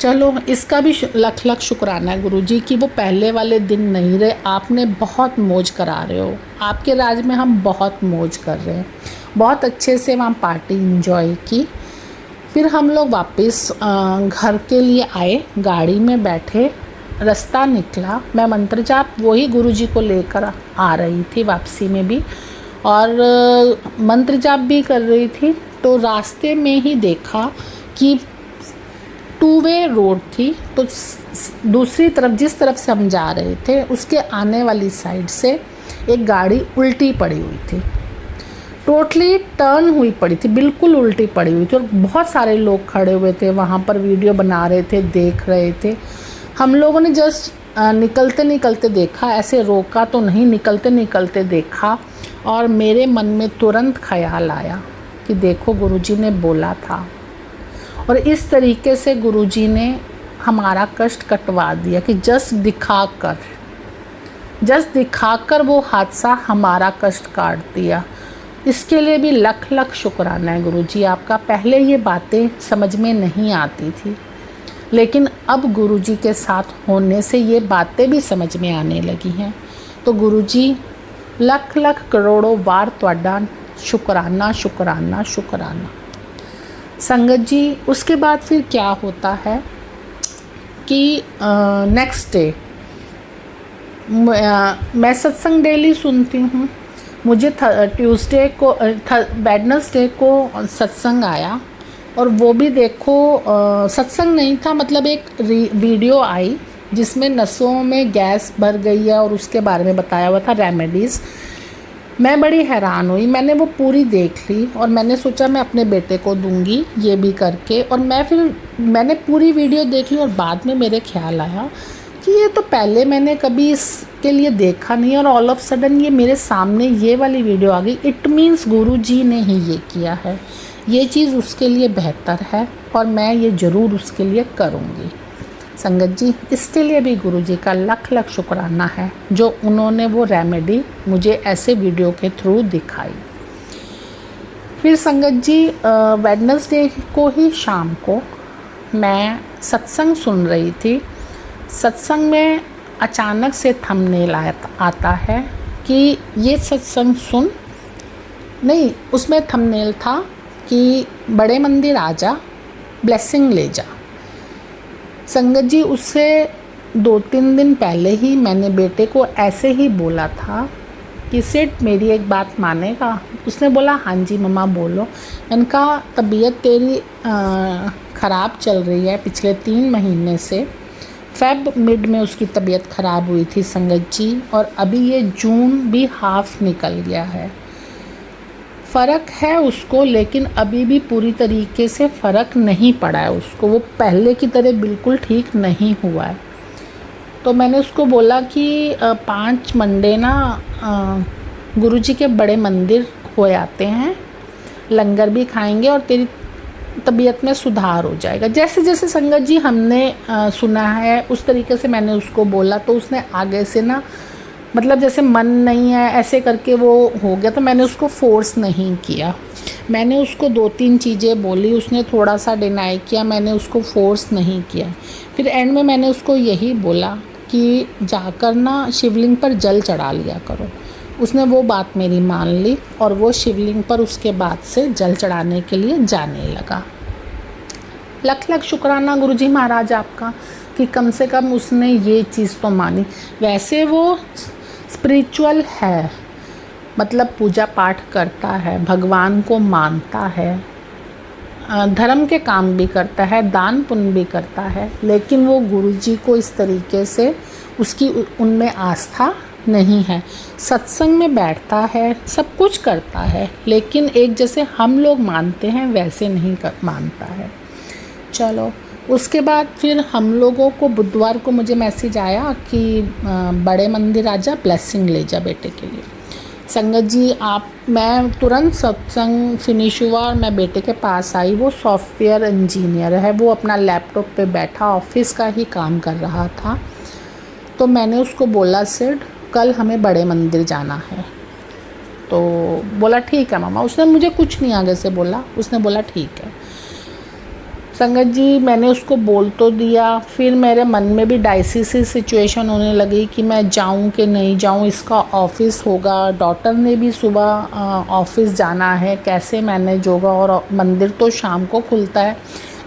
चलो इसका भी लख लख शुक्राना है गुरुजी कि वो पहले वाले दिन नहीं रहे, आपने बहुत मौज करा रहे हो। आपके राज में हम बहुत मौज कर रहे हैं। बहुत अच्छे से वहाँ पार्टी इंजॉय की। फिर हम लोग वापस घर के लिए आए, गाड़ी में बैठे, रास्ता निकला। मैं मंत्र जाप वही गुरुजी को लेकर आ रही थी वापसी में भी, और मंत्र जाप भी कर रही थी। तो रास्ते में ही देखा कि 2 वे रोड थी, तो दूसरी तरफ जिस तरफ से हम जा रहे थे उसके आने वाली साइड से एक गाड़ी उल्टी पड़ी हुई थी, टोटली टर्न हुई पड़ी थी, बिल्कुल उल्टी पड़ी हुई थी। और बहुत सारे लोग खड़े हुए थे वहाँ पर, वीडियो बना रहे थे, देख रहे थे। हम लोगों ने जस्ट निकलते निकलते देखा, ऐसे रोका तो नहीं, निकलते निकलते देखा। और मेरे मन में तुरंत ख्याल आया कि देखो गुरुजी ने बोला था। और इस तरीके से गुरुजी ने हमारा कष्ट कटवा दिया कि जस्ट दिखाकर वो हादसा हमारा कष्ट काट दिया। इसके लिए भी लख लख शुक्राना है गुरुजी आपका। पहले ये बातें समझ में नहीं आती थी, लेकिन अब गुरुजी के साथ होने से ये बातें भी समझ में आने लगी हैं। तो गुरुजी लख लख करोड़ों बार तुहाडा शुक्राना शुक्राना शुक्राना। संगत जी उसके बाद फिर क्या होता है कि नेक्स्ट डे मैं सत्संग डेली सुनती हूँ, मुझे ट्यूसडे को वेडनेसडे को सत्संग आया, और वो भी देखो सत्संग नहीं था, मतलब एक वीडियो आई जिसमें नसों में गैस भर गई है और उसके बारे में बताया हुआ था रेमेडीज़। मैं बड़ी हैरान हुई, मैंने वो पूरी देख ली और मैंने सोचा मैं अपने बेटे को दूंगी ये भी करके। और मैंने पूरी वीडियो देख ली और बाद में मेरे ख्याल आया कि ये तो पहले मैंने कभी इसके लिए देखा नहीं, और ऑल ऑफ सडन ये मेरे सामने ये वाली वीडियो आ गई। इट मीन्स गुरु जी ने ही ये किया है, ये चीज़ उसके लिए बेहतर है और मैं ये ज़रूर उसके लिए करूँगी। संगत जी, इसके लिए भी गुरु जी का लख लख शुक्राना है जो उन्होंने वो रेमेडी मुझे ऐसे वीडियो के थ्रू दिखाई। फिर संगत जी वेडनेसडे को ही शाम को मैं सत्संग सुन रही थी। सत्संग में अचानक से थंबनेल आता है कि ये सत्संग सुन, नहीं उसमें थंबनेल था कि बड़े मंदिर आजा, ब्लेसिंग ले जा। संगत जी, उससे 2-3 दिन पहले ही मैंने बेटे को ऐसे ही बोला था कि सिट मेरी एक बात मानेगा। उसने बोला हाँ जी मम्मा बोलो। मैंने कहा तबीयत तेरी ख़राब चल रही है पिछले 3 महीने से। फेब मिड में उसकी तबीयत ख़राब हुई थी संगत जी, और अभी ये जून भी हाफ निकल गया है। फ़र्क है उसको, लेकिन अभी भी पूरी तरीके से फ़र्क नहीं पड़ा है उसको, वो पहले की तरह बिल्कुल ठीक नहीं हुआ है। तो मैंने उसको बोला कि 5 मंडे ना गुरुजी के बड़े मंदिर हो आते हैं, लंगर भी खाएंगे और तेरी तबीयत में सुधार हो जाएगा। जैसे जैसे संगत जी हमने सुना है उस तरीके से मैंने उसको बोला, तो उसने आगे से ना मतलब जैसे मन नहीं है ऐसे करके वो हो गया। तो मैंने उसको फोर्स नहीं किया, मैंने उसको 2-3 चीज़ें बोली, उसने थोड़ा सा डिनाई किया, मैंने उसको फोर्स नहीं किया। फिर एंड में मैंने उसको यही बोला कि जाकर ना शिवलिंग पर जल चढ़ा लिया करो। उसने वो बात मेरी मान ली और वो शिवलिंग पर उसके बाद से जल चढ़ाने के लिए जाने लगा। लख लख शुक्राना गुरुजी महाराज आपका कि कम से कम उसने ये चीज़ तो मानी। वैसे वो स्पिरिचुअल है, मतलब पूजा पाठ करता है, भगवान को मानता है, धर्म के काम भी करता है, दान पुण्य भी करता है, लेकिन वो गुरुजी को इस तरीके से उसकी उनमें आस्था नहीं है। सत्संग में बैठता है, सब कुछ करता है, लेकिन एक जैसे हम लोग मानते हैं वैसे नहीं मानता है। चलो उसके बाद फिर हम लोगों को बुधवार को मुझे मैसेज आया कि बड़े मंदिर आजा, ब्लेसिंग ले जा बेटे के लिए। संगत जी मैं तुरंत सत्संग फिनिश हुआ और मैं बेटे के पास आई। वो सॉफ्टवेयर इंजीनियर है, वो अपना लैपटॉप पे बैठा ऑफिस का ही काम कर रहा था। तो मैंने उसको बोला सिड कल हमें बड़े मंदिर जाना है। तो बोला ठीक है मामा। उसने मुझे कुछ नहीं आगे से बोला, उसने बोला ठीक है। संगत जी मैंने उसको बोल तो दिया, फिर मेरे मन में भी डाइसी सी सिचुएशन होने लगी कि मैं जाऊं कि नहीं जाऊं। इसका ऑफिस होगा, डॉटर ने भी सुबह ऑफिस जाना है, कैसे मैनेज होगा, और मंदिर तो शाम को खुलता है।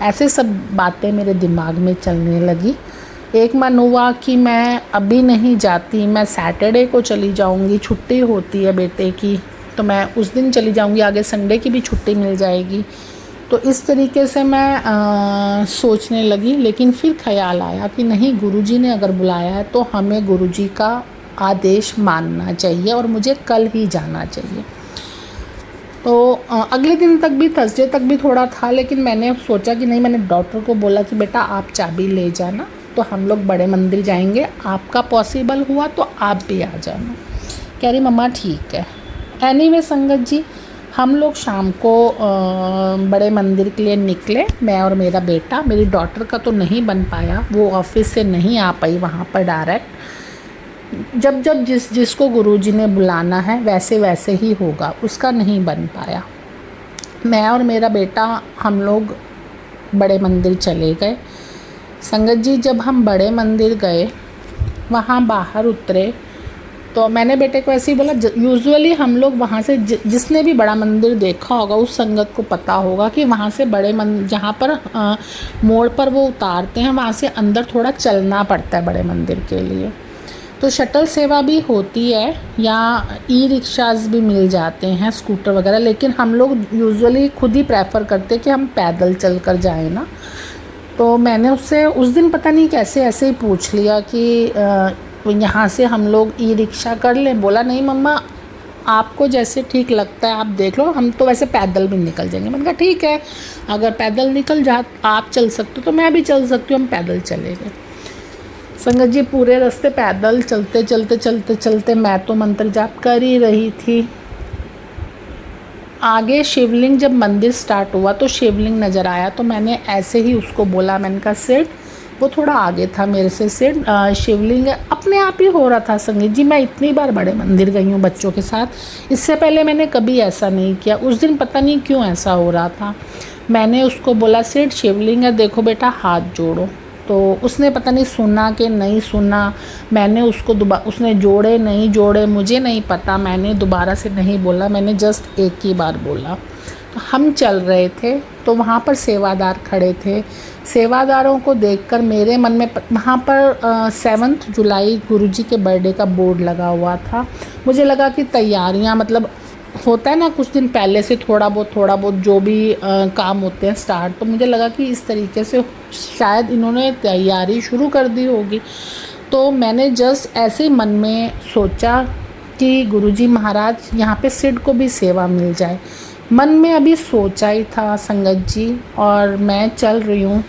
ऐसे सब बातें मेरे दिमाग में चलने लगी। एक मन हुआ कि मैं अभी नहीं जाती, मैं सैटरडे को चली जाऊंगी, छुट्टी होती है बेटे की, तो मैं उस दिन चली जाऊंगी, आगे संडे की भी छुट्टी मिल जाएगी। तो इस तरीके से मैं सोचने लगी, लेकिन फिर ख्याल आया कि नहीं, गुरुजी ने अगर बुलाया है तो हमें गुरुजी का आदेश मानना चाहिए और मुझे कल ही जाना चाहिए। तो अगले दिन तक भी, थर्सडे तक भी थोड़ा था, लेकिन मैंने सोचा कि नहीं, मैंने डॉक्टर को बोला कि बेटा आप चाबी ले जाना, तो हम लोग बड़े मंदिर जाएंगे, आपका पॉसिबल हुआ तो आप भी आ जाना। कह रही मम्मा ठीक है। एनीवे संगत जी, हम लोग शाम को बड़े मंदिर के लिए निकले, मैं और मेरा बेटा। मेरी डॉटर का तो नहीं बन पाया, वो ऑफिस से नहीं आ पाई वहाँ पर डायरेक्ट। जब जिसको गुरुजी ने बुलाना है वैसे वैसे ही होगा, उसका नहीं बन पाया। मैं और मेरा बेटा हम लोग बड़े मंदिर चले गए। संगत जी जब हम बड़े मंदिर गए, वहाँ बाहर उतरे, तो मैंने बेटे को ऐसे ही बोला, यूजुअली हम लोग वहाँ से जिसने भी बड़ा मंदिर देखा होगा उस संगत को पता होगा कि वहाँ से बड़े मंदिर जहाँ पर मोड़ पर वो उतारते हैं, वहाँ से अंदर थोड़ा चलना पड़ता है बड़े मंदिर के लिए। तो शटल सेवा भी होती है या ई रिक्शाज भी मिल जाते हैं, स्कूटर वगैरह, लेकिन हम लोग यूजुअली खुद ही प्रेफर करते हैं कि हम पैदल चल कर जाएँ ना। तो मैंने उससे उस दिन पता नहीं कैसे ऐसे ही पूछ लिया कि यहाँ से हम लोग ई रिक्शा कर लें। बोला नहीं मम्मा, आपको जैसे ठीक लगता है आप देख लो, हम तो वैसे पैदल भी निकल जाएंगे। मैंने कहा ठीक है, अगर पैदल निकल जा आप चल सकते हो तो मैं भी चल सकती हूँ, हम पैदल चले गए। संगत जी पूरे रास्ते पैदल चलते चलते चलते चलते मैं तो मंत्र जाप कर ही रही थी। आगे शिवलिंग, जब मंदिर स्टार्ट हुआ तो शिवलिंग नज़र आया, तो मैंने ऐसे ही उसको बोला, मैंने कहा सिड, वो थोड़ा आगे था मेरे से, सिड शिवलिंग अपने आप ही हो रहा था। संगीत जी मैं इतनी बार बड़े मंदिर गई हूँ बच्चों के साथ, इससे पहले मैंने कभी ऐसा नहीं किया। उस दिन पता नहीं क्यों ऐसा हो रहा था। मैंने उसको बोला सिड शिवलिंग है, देखो बेटा हाथ जोड़ो। तो उसने पता नहीं सुना कि नहीं सुना, मैंने उसको उसने जोड़े नहीं जोड़े मुझे नहीं पता, मैंने दोबारा से नहीं बोला, मैंने जस्ट एक ही बार बोला। तो हम चल रहे थे तो वहाँ पर सेवादार खड़े थे। सेवादारों को देखकर मेरे मन में वहाँ पर 7 जुलाई गुरुजी के बर्थडे का बोर्ड लगा हुआ था। मुझे लगा कि तैयारियाँ, मतलब होता है ना कुछ दिन पहले से थोड़ा बहुत जो भी काम होते हैं स्टार्ट, तो मुझे लगा कि इस तरीके से शायद इन्होंने तैयारी शुरू कर दी होगी। तो मैंने जस्ट ऐसे ही मन में सोचा कि गुरुजी महाराज यहाँ पे सिड को भी सेवा मिल जाए। मन में अभी सोचा ही था संगत जी, और मैं चल रही हूँ।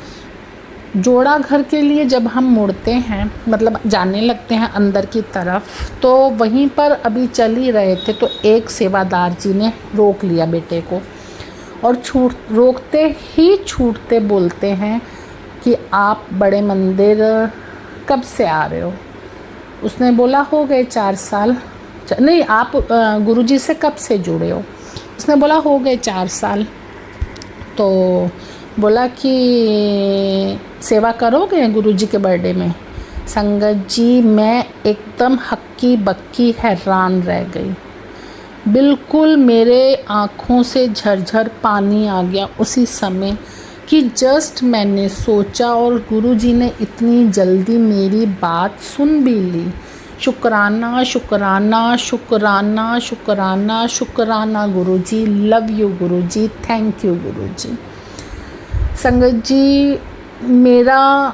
जोड़ा घर के लिए जब हम मुड़ते हैं, मतलब जाने लगते हैं अंदर की तरफ, तो वहीं पर अभी चल ही रहे थे तो एक सेवादार जी ने रोक लिया बेटे को, और रोकते ही छूटते बोलते हैं कि आप बड़े मंदिर कब से आ रहे हो। उसने बोला हो गए 4 साल। नहीं, आप गुरुजी से कब से जुड़े हो। उसने बोला हो गए 4 साल। तो बोला कि सेवा करोगे गुरुजी के बर्थडे में। संगत जी मैं एकदम हक्की बक्की हैरान रह गई, बिल्कुल मेरे आँखों से झरझर पानी आ गया उसी समय कि जस्ट मैंने सोचा और गुरुजी ने इतनी जल्दी मेरी बात सुन भी ली। शुक्राना शुक्राना शुक्राना शुक्राना शुक्राना Guruji, love you Guruji, thank you Guruji. संगत जी मेरा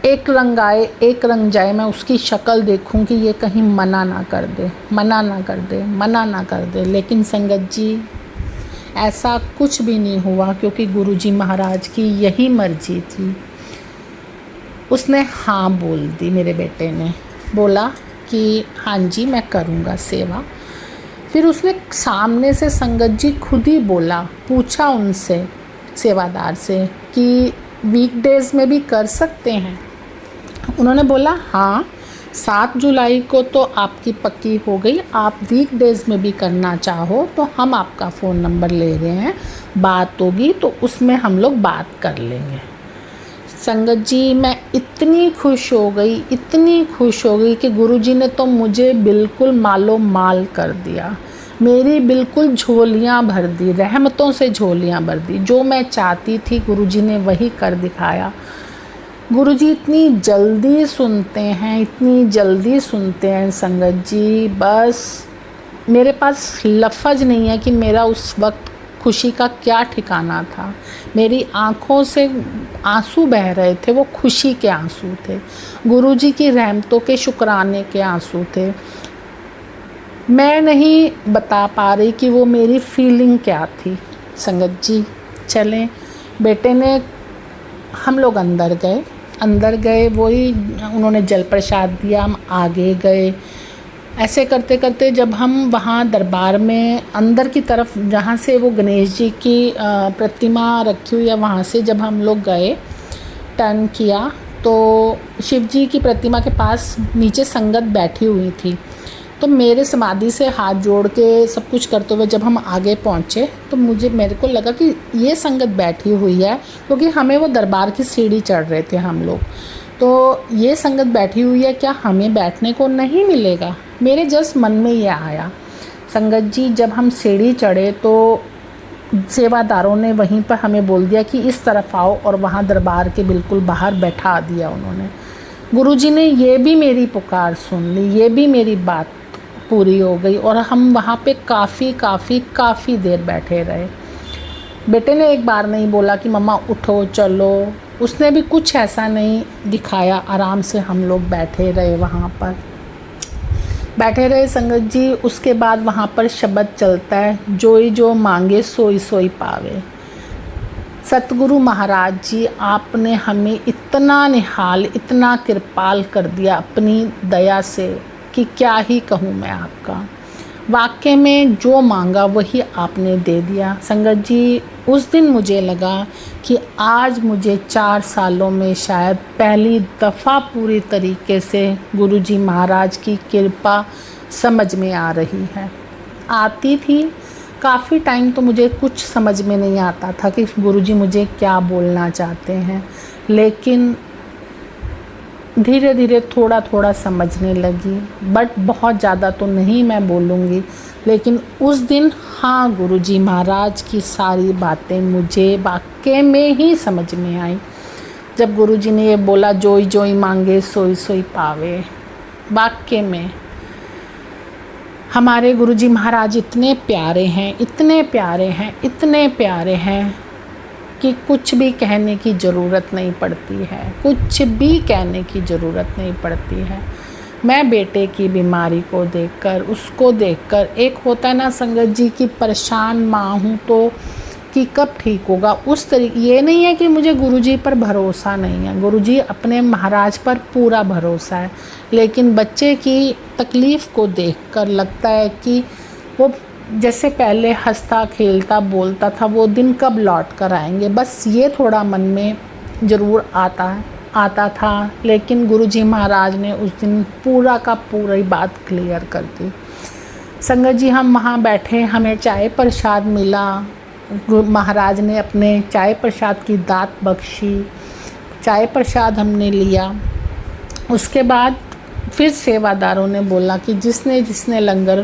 एक रंग आए एक रंग जाए, मैं उसकी शक्ल देखूं कि ये कहीं मना ना कर दे, मना ना कर दे, मना ना कर दे। लेकिन संगत जी ऐसा कुछ भी नहीं हुआ, क्योंकि गुरुजी महाराज की यही मर्जी थी। उसने हाँ बोल दी, मेरे बेटे ने बोला कि हाँ जी मैं करूँगा सेवा। फिर उसने सामने से संगत जी खुद ही बोला, पूछा उनसे सेवादार से कि वीकडेज में भी कर सकते हैं। उन्होंने बोला हाँ, 7 जुलाई को तो आपकी पक्की हो गई, आप वीकडेज में भी करना चाहो तो हम आपका फ़ोन नंबर ले रहे हैं, बात होगी तो उसमें हम लोग बात कर लेंगे। संगत जी मैं इतनी खुश हो गई, इतनी खुश हो गई कि गुरुजी ने तो मुझे बिल्कुल मालो माल कर दिया, मेरी बिल्कुल झोलियाँ भर दी, रहमतों से झोलियाँ भर दी। जो मैं चाहती थी गुरुजी ने वही कर दिखाया। गुरुजी इतनी जल्दी सुनते हैं, इतनी जल्दी सुनते हैं संगत जी, बस मेरे पास लफ्ज़ नहीं है कि मेरा उस वक्त खुशी का क्या ठिकाना था। मेरी आँखों से आंसू बह रहे थे, वो खुशी के आंसू थे, गुरुजी की रहमतों के शुक्राने के आंसू थे। मैं नहीं बता पा रही कि वो मेरी फीलिंग क्या थी। संगत जी चलें, बेटे ने, हम लोग अंदर गए, वही उन्होंने जल प्रसाद दिया, हम आगे गए। ऐसे करते करते जब हम वहाँ दरबार में अंदर की तरफ, जहाँ से वो गणेश जी की प्रतिमा रखी हुई है, वहाँ से जब हम लोग गए, टर्न किया तो शिव जी की प्रतिमा के पास नीचे संगत बैठी हुई थी। तो मेरे समाधि से हाथ जोड़ के सब कुछ करते हुए जब हम आगे पहुँचे तो मेरे को लगा कि ये संगत बैठी हुई है, क्योंकि हमें वो दरबार की सीढ़ी चढ़ रहे थे हम लोग, तो ये संगत बैठी हुई है, क्या हमें बैठने को नहीं मिलेगा। मेरे जस्ट मन में ये आया। संगत जी जब हम सीढ़ी चढ़े तो सेवादारों ने वहीं पर हमें बोल दिया कि इस तरफ आओ, और वहाँ दरबार के बिल्कुल बाहर बैठा दिया उन्होंने। गुरुजी ने ये भी मेरी पुकार सुन ली, ये भी मेरी बात पूरी हो गई और हम वहाँ पे काफ़ी देर बैठे रहे। बेटे ने एक बार नहीं बोला कि मम्मा उठो चलो, उसने भी कुछ ऐसा नहीं दिखाया। आराम से हम लोग बैठे रहे, वहाँ पर बैठे रहे संगत जी। उसके बाद वहाँ पर शब्द चलता है, जोई जो मांगे सोई सोई पावे। सतगुरु महाराज जी, आपने हमें इतना निहाल, इतना कृपाल कर दिया अपनी दया से कि क्या ही कहूँ मैं आपका। वाकई में जो मांगा वही आपने दे दिया। संगत जी, उस दिन मुझे लगा कि आज मुझे 4 सालों में शायद पहली दफ़ा पूरी तरीके से गुरुजी महाराज की कृपा समझ में आ रही है। आती थी काफ़ी टाइम तो मुझे कुछ समझ में नहीं आता था कि गुरुजी मुझे क्या बोलना चाहते हैं, लेकिन धीरे धीरे थोड़ा थोड़ा समझने लगी। बट बहुत ज़्यादा तो नहीं मैं बोलूँगी, लेकिन उस दिन हाँ, गुरुजी महाराज की सारी बातें मुझे वाकई में ही समझ में आई। जब गुरुजी ने ये बोला, जोई जोई मांगे सोई सोई पावे, वाकई में हमारे गुरुजी महाराज इतने प्यारे हैं, इतने प्यारे हैं, इतने प्यारे हैं कि कुछ भी कहने की ज़रूरत नहीं पड़ती है, कुछ भी कहने की ज़रूरत नहीं पड़ती है। मैं बेटे की बीमारी को देखकर, उसको देखकर, एक होता है ना संगत जी की परेशान माँ हूँ तो कि कब ठीक होगा, उस तरीके। ये नहीं है कि मुझे गुरुजी पर भरोसा नहीं है, गुरुजी अपने महाराज पर पूरा भरोसा है, लेकिन बच्चे की तकलीफ़ को देखकर लगता है कि वो जैसे पहले हंसता खेलता बोलता था, वो दिन कब लौट कर आएंगे। बस ये थोड़ा मन में ज़रूर आता था, लेकिन गुरुजी महाराज ने उस दिन पूरा का पूरा ही बात क्लियर कर दी। संगत जी, हम वहाँ बैठे, हमें चाय प्रसाद मिला। महाराज ने अपने चाय प्रसाद की दात बख्शी, चाय प्रसाद हमने लिया। उसके बाद फिर सेवादारों ने बोला कि जिसने जिसने लंगर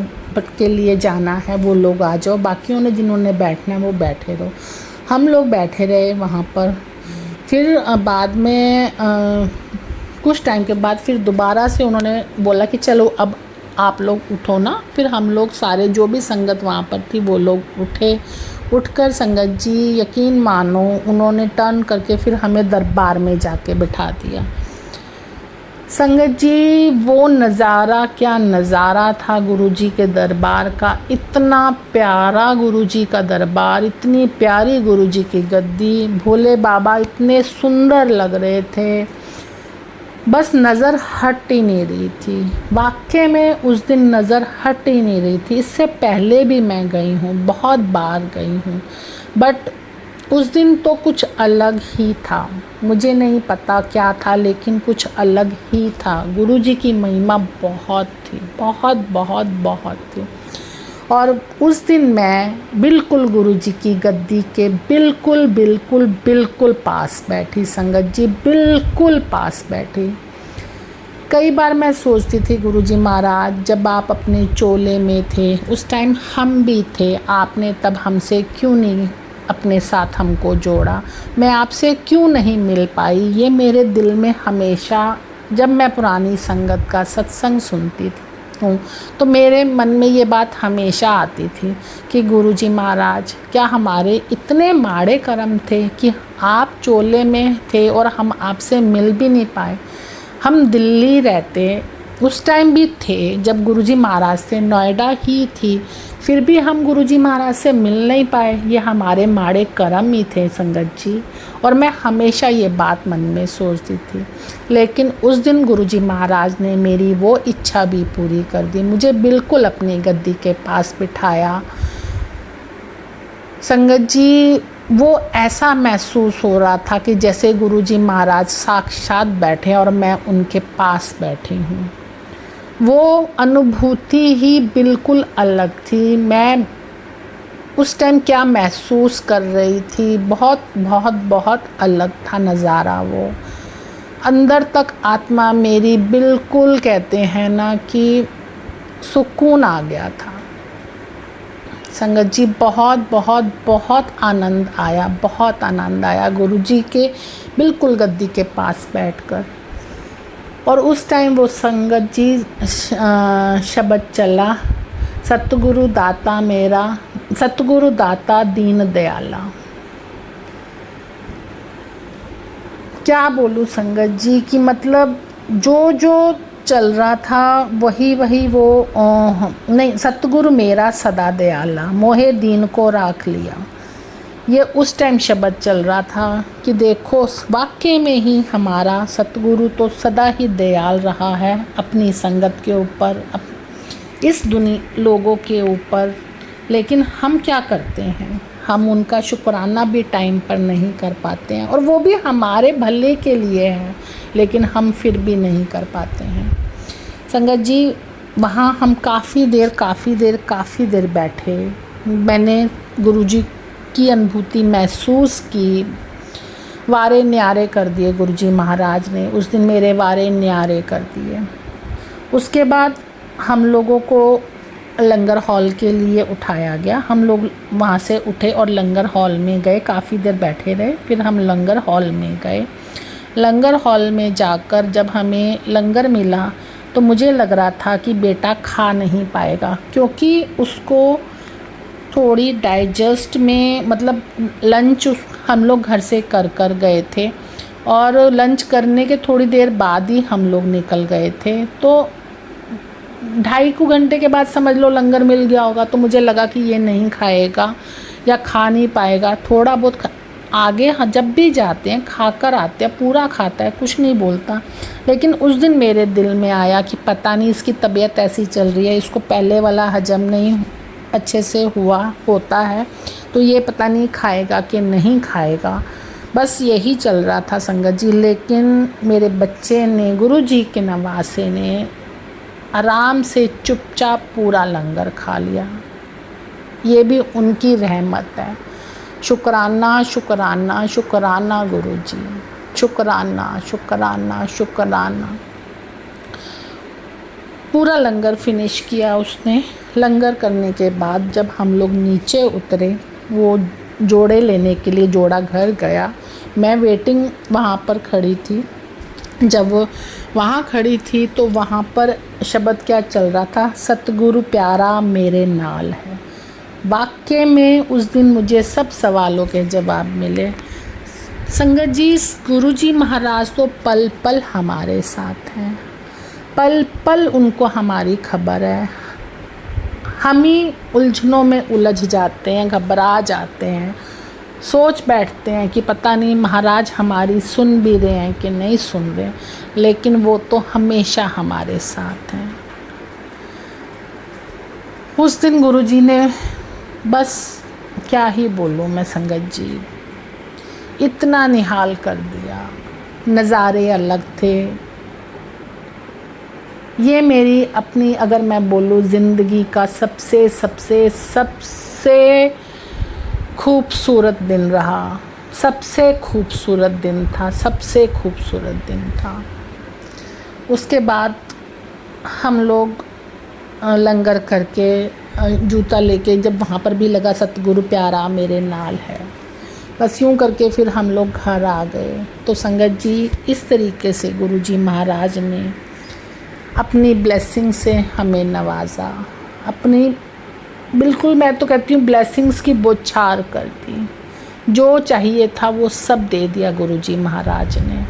के लिए जाना है वो लोग आ जाओ, बाकियों ने जिन्होंने बैठना है वो बैठे रहो। हम लोग बैठे रहे वहाँ पर। फिर बाद में कुछ टाइम के बाद फिर दोबारा से उन्होंने बोला कि चलो अब आप लोग उठो ना। फिर हम लोग सारे जो भी संगत वहाँ पर थी वो लोग उठे। उठकर संगत जी, यकीन मानो, उन्होंने टर्न करके फिर हमें दरबार में जाके बिठा दिया। संगत जी, वो नज़ारा क्या नज़ारा था गुरुजी के दरबार का। इतना प्यारा गुरुजी का दरबार, इतनी प्यारी गुरुजी की गद्दी, भोले बाबा इतने सुंदर लग रहे थे, बस नज़र हट ही नहीं रही थी। वाकई में उस दिन नज़र हट ही नहीं रही थी। इससे पहले भी मैं गई हूँ, बहुत बार गई हूँ, बट उस दिन तो कुछ अलग ही था। मुझे नहीं पता क्या था, लेकिन कुछ अलग ही था। गुरुजी की महिमा बहुत थी, बहुत बहुत बहुत थी। और उस दिन मैं बिल्कुल गुरुजी की गद्दी के बिल्कुल बिल्कुल बिल्कुल पास बैठी। संगत जी, बिल्कुल पास बैठी। कई बार मैं सोचती थी, गुरुजी महाराज जब आप अपने चोले में थे उस टाइम हम भी थे, आपने तब हमसे क्यों नहीं अपने साथ हमको जोड़ा, मैं आपसे क्यों नहीं मिल पाई। ये मेरे दिल में हमेशा, जब मैं पुरानी संगत का सत्संग सुनती हूँ तो मेरे मन में ये बात हमेशा आती थी कि गुरुजी महाराज, क्या हमारे इतने माड़े कर्म थे कि आप चोले में थे और हम आपसे मिल भी नहीं पाए। हम दिल्ली रहते, उस टाइम भी थे जब गुरुजी महाराज से, नोएडा ही थी, फिर भी हम गुरुजी महाराज से मिल नहीं पाए। ये हमारे माड़े कर्म ही थे संगत जी। और मैं हमेशा ये बात मन में सोचती थी, लेकिन उस दिन गुरुजी महाराज ने मेरी वो इच्छा भी पूरी कर दी। मुझे बिल्कुल अपनी गद्दी के पास बिठाया। संगत जी, वो ऐसा महसूस हो रहा था कि जैसे गुरुजी महाराज साक्षात बैठे और मैं उनके पास बैठी हूँ। वो अनुभूति ही बिल्कुल अलग थी। मैं उस टाइम क्या महसूस कर रही थी, बहुत बहुत बहुत अलग था नज़ारा। वो अंदर तक आत्मा मेरी बिल्कुल, कहते हैं ना कि सुकून आ गया था। संगत जी, बहुत बहुत बहुत आनंद आया, बहुत आनंद आया गुरुजी के बिल्कुल गद्दी के पास बैठकर। और उस टाइम वो संगत जी शब्द चला, सतगुरु दाता मेरा, सतगुरु दाता दीन दयाला। क्या बोलूँ संगत जी कि मतलब जो जो चल रहा था वही वही वो नहीं, सतगुरु मेरा सदा दयाला, मोहे दीन को राख लिया, ये उस टाइम शब्द चल रहा था कि देखो वाकई में ही हमारा सतगुरु तो सदा ही दयाल रहा है अपनी संगत के ऊपर, इस दुनिया लोगों के ऊपर। लेकिन हम क्या करते हैं, हम उनका शुक्राना भी टाइम पर नहीं कर पाते हैं, और वो भी हमारे भले के लिए है, लेकिन हम फिर भी नहीं कर पाते हैं। संगत जी वहाँ हम काफ़ी देर बैठे, मैंने गुरुजी की अनुभूति महसूस की, वारे न्यारे कर दिए गुरुजी महाराज ने, उस दिन मेरे वारे न्यारे कर दिए। उसके बाद हम लोगों को लंगर हॉल के लिए उठाया गया, हम लोग वहाँ से उठे और लंगर हॉल में गए, काफ़ी देर बैठे रहे, फिर हम लंगर हॉल में गए। लंगर हॉल में जाकर जब हमें लंगर मिला तो मुझे लग रहा था कि बेटा खा नहीं पाएगा, क्योंकि उसको थोड़ी डाइजेस्ट में, मतलब लंच हम लोग घर से कर गए थे, और लंच करने के थोड़ी देर बाद ही हम लोग निकल गए थे, तो 2.5 घंटे के बाद समझ लो लंगर मिल गया होगा। तो मुझे लगा कि ये नहीं खाएगा या खा नहीं पाएगा, थोड़ा बहुत आगे जब भी जाते हैं खाकर आते हैं, पूरा खाता है, कुछ नहीं बोलता। लेकिन उस दिन मेरे दिल में आया कि पता नहीं इसकी तबीयत ऐसी चल रही है, इसको पहले वाला हजम नहीं अच्छे से होता है, तो ये पता नहीं खाएगा कि नहीं खाएगा, बस यही चल रहा था संगत जी। लेकिन मेरे बच्चे ने, गुरुजी के नवासे ने आराम से चुपचाप पूरा लंगर खा लिया, ये भी उनकी रहमत है। शुक्राना शुक्राना शुक्राना गुरुजी, शुक्राना शुक्राना शुक्राना। पूरा लंगर फिनिश किया उसने। लंगर करने के बाद जब हम लोग नीचे उतरे, वो जोड़े लेने के लिए जोड़ा घर गया, मैं वेटिंग वहाँ पर खड़ी थी। जब वो वहाँ खड़ी थी तो वहाँ पर शब्द क्या चल रहा था, सतगुरु प्यारा मेरे नाल है। वाकई में उस दिन मुझे सब सवालों के जवाब मिले। संगत जी गुरुजी महाराज तो पल पल हमारे साथ हैं, पल पल उनको हमारी खबर है। हम ही उलझनों में उलझ जाते हैं, घबरा जाते हैं, सोच बैठते हैं कि पता नहीं महाराज हमारी सुन भी रहे हैं कि नहीं सुन रहे, लेकिन वो तो हमेशा हमारे साथ हैं। उस दिन गुरुजी ने बस क्या ही बोलूँ मैं संगत जी, इतना निहाल कर दिया, नज़ारे अलग थे। ये मेरी अपनी, अगर मैं बोलूँ ज़िंदगी का सबसे सबसे सबसे खूबसूरत दिन रहा, सबसे खूबसूरत दिन था, सबसे खूबसूरत दिन था। उसके बाद हम लोग लंगर करके जूता लेके, जब वहाँ पर भी लगा सतगुरु प्यारा मेरे नाल है, बस यूँ करके फिर हम लोग घर आ गए। तो संगत जी इस तरीके से गुरुजी महाराज ने अपनी ब्लेसिंग से हमें नवाजा, अपनी बिल्कुल मैं तो कहती हूँ ब्लेसिंग्स की बौछार कर दी। जो चाहिए था वो सब दे दिया गुरुजी महाराज ने।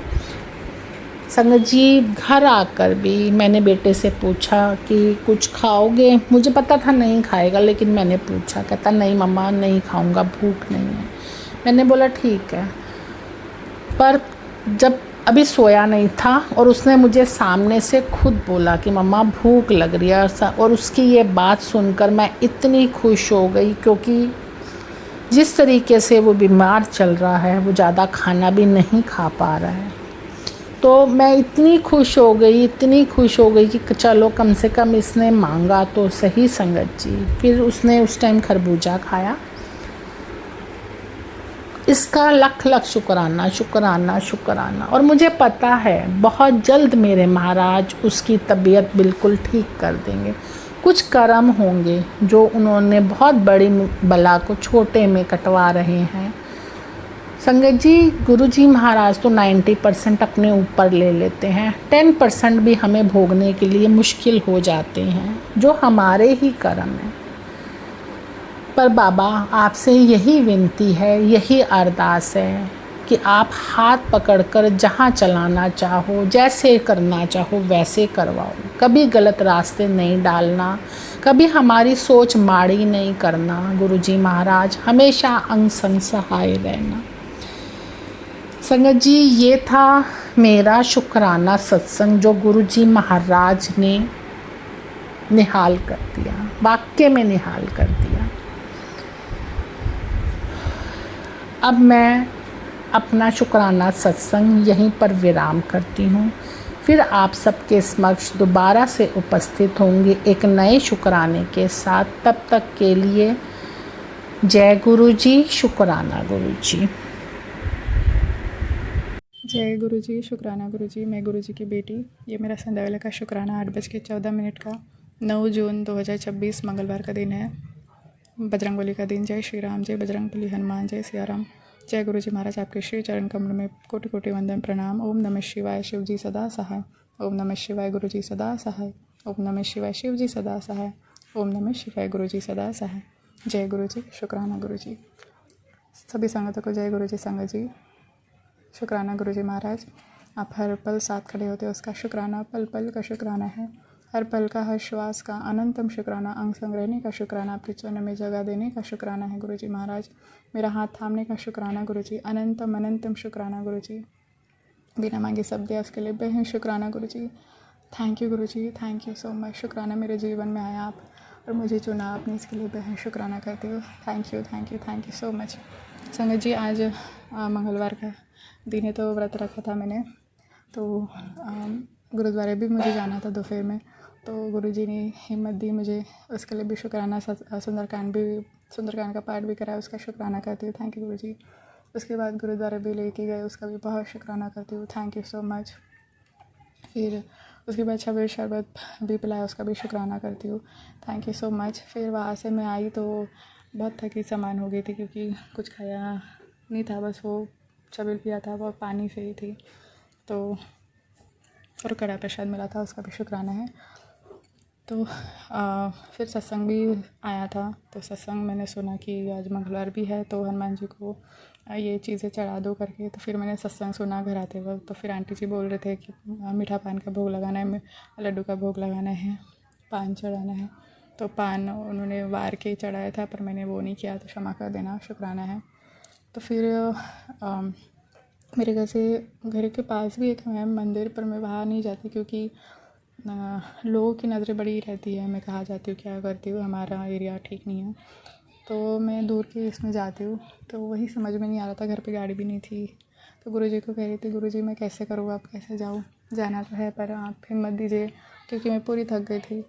संगत जी घर आकर भी मैंने बेटे से पूछा कि कुछ खाओगे, मुझे पता था नहीं खाएगा, लेकिन मैंने पूछा, कहता नहीं मम्मा नहीं खाऊंगा, भूख नहीं है। मैंने बोला ठीक है, पर जब अभी सोया नहीं था और उसने मुझे सामने से खुद बोला कि मम्मा भूख लग रही है, और उसकी ये बात सुनकर मैं इतनी खुश हो गई, क्योंकि जिस तरीके से वो बीमार चल रहा है, वो ज़्यादा खाना भी नहीं खा पा रहा है, तो मैं इतनी खुश हो गई, इतनी खुश हो गई कि चलो कम से कम इसने मांगा तो सही संगत जी। फिर उसने उस टाइम खरबूजा खाया। इसका लख लख शुक्राना शुक्राना शुक्राना। और मुझे पता है बहुत जल्द मेरे महाराज उसकी तबीयत बिल्कुल ठीक कर देंगे। कुछ कर्म होंगे जो उन्होंने बहुत बड़ी बला को छोटे में कटवा रहे हैं। संगत जी, गुरुजी महाराज तो 90% अपने ऊपर ले लेते हैं, 10% भी हमें भोगने के लिए मुश्किल हो जाते हैं, जो हमारे ही कर्म हैं। पर बाबा आपसे यही विनती है, यही अरदास है कि आप हाथ पकड़कर जहाँ चलाना चाहो, जैसे करना चाहो वैसे करवाओ। कभी गलत रास्ते नहीं डालना, कभी हमारी सोच माड़ी नहीं करना। गुरुजी महाराज हमेशा अंग संग सहाय रहना। संगत जी, ये था मेरा शुक्राना सत्संग जो गुरुजी महाराज ने निहाल कर दिया, वाक्य में निहाल कर दिया। अब मैं अपना शुक्राना सत्संग यहीं पर विराम करती हूँ। फिर आप सबके समक्ष दोबारा से उपस्थित होंगे एक नए शुक्राने के साथ। तब तक के लिए जय गुरु जी, शुक्राना गुरु जी। जय गुरु जी, शुक्राना गुरु जी। मैं गुरु जी की बेटी। ये मेरा संध्या वेला का शुक्राना 8:14 का 9 जून 2026 मंगलवार का दिन है। बजरंगबली का दिन। जय श्री राम, जय बजरंगबली हनुमान, जय सिया राम। जय गुरु जी महाराज, आपके श्री चरण कमल में कोटि कोटि वंदन प्रणाम। ओम नमः शिवाय, शिव जी सदा सहाय। ओम नमः शिवाय, गुरु जी सदा सहाय। ओम नमः शिवाय, शिव जी सदा सहाय। ओम नमः शिवाय, गुरु जी सदा सहाय। जय गुरु जी, शुक्राना गुरु जी। सभी संगतों को जय गुरु जी। संगत जी, शुक्राना गुरु जी महाराज। आप हर पल साथ खड़े होते हो, उसका शुक्राना। पल पल का शुक्राना है, हर पल का, हर श्वास का अनंतम शुक्राना। अंग संग रहने का शुक्राना, आपके चरणों में जगह देने का शुक्राना है गुरु जी महाराज। मेरा हाथ थामने का शुक्राना गुरु जी। अनंतम अनंतम शुक्राना गुरु जी। बिना मांगे सब दिया, उसके लिए बेहद शुक्राना Guru ji. Thank you Guru ji, thank you so much. शुक्राना मेरे जीवन में आया आप और मुझे चुना आपने, इसके लिए बेहद शुक्राना करती हूँ। Thank you, thank you, thank you so much. संगत जी, आज मंगलवार का दिन है तो व्रत रखा था मैंने, तो गुरुद्वारे भी मुझे जाना था दोपहर में, तो गुरुजी ने हिम्मत दी मुझे, उसके लिए भी शुक्राना। सुंदरकांड का पाठ भी कराया, उसका शुक्राना करती हूँ। थैंक यू गुरुजी। उसके बाद गुरुद्वारे भी लेके गए, उसका भी बहुत शुक्राना करती हूँ। Thank you so much. फिर उसके बाद छबील शरबत भी पिलाया, उसका भी शुक्राना करती हूँ। Thank you so much. फिर वहाँ से मैं आई तो बहुत थकी सामान हो गई थी, क्योंकि कुछ खाया नहीं था, बस वो छबील पिया था, वो पानी से ही थी। तो और कड़ा प्रसाद मिला था, उसका भी शुक्राना है। तो फिर सत्संग भी आया था, तो सत्संग मैंने सुना कि आज मंगलवार भी है, तो हनुमान जी को ये चीज़ें चढ़ा दो करके। तो फिर मैंने सत्संग सुना घर आते वक्त। तो फिर आंटी जी बोल रहे थे कि मीठा पान का भोग लगाना है, लड्डू का भोग लगाना है, पान चढ़ाना है। तो पान उन्होंने वार के चढ़ाया था, पर मैंने वो नहीं किया, तो क्षमा कर देना, शुक्राना है। तो फिर मेरे घर के पास भी एक है मंदिर, पर मैं वहाँ नहीं जाती, क्योंकि लोगों की नज़रें बड़ी रहती है। मैं कहाँ जाती हूँ, क्या करती हूँ, हमारा एरिया ठीक नहीं है, तो मैं दूर के इसमें जाती हूँ। तो वही समझ में नहीं आ रहा था, घर पे गाड़ी भी नहीं थी। तो गुरुजी को कह रही थी, गुरुजी मैं कैसे करूँ, अब कैसे जाऊँ, जाना तो है पर आप हिम्मत दीजिए, क्योंकि मैं पूरी थक गई थी।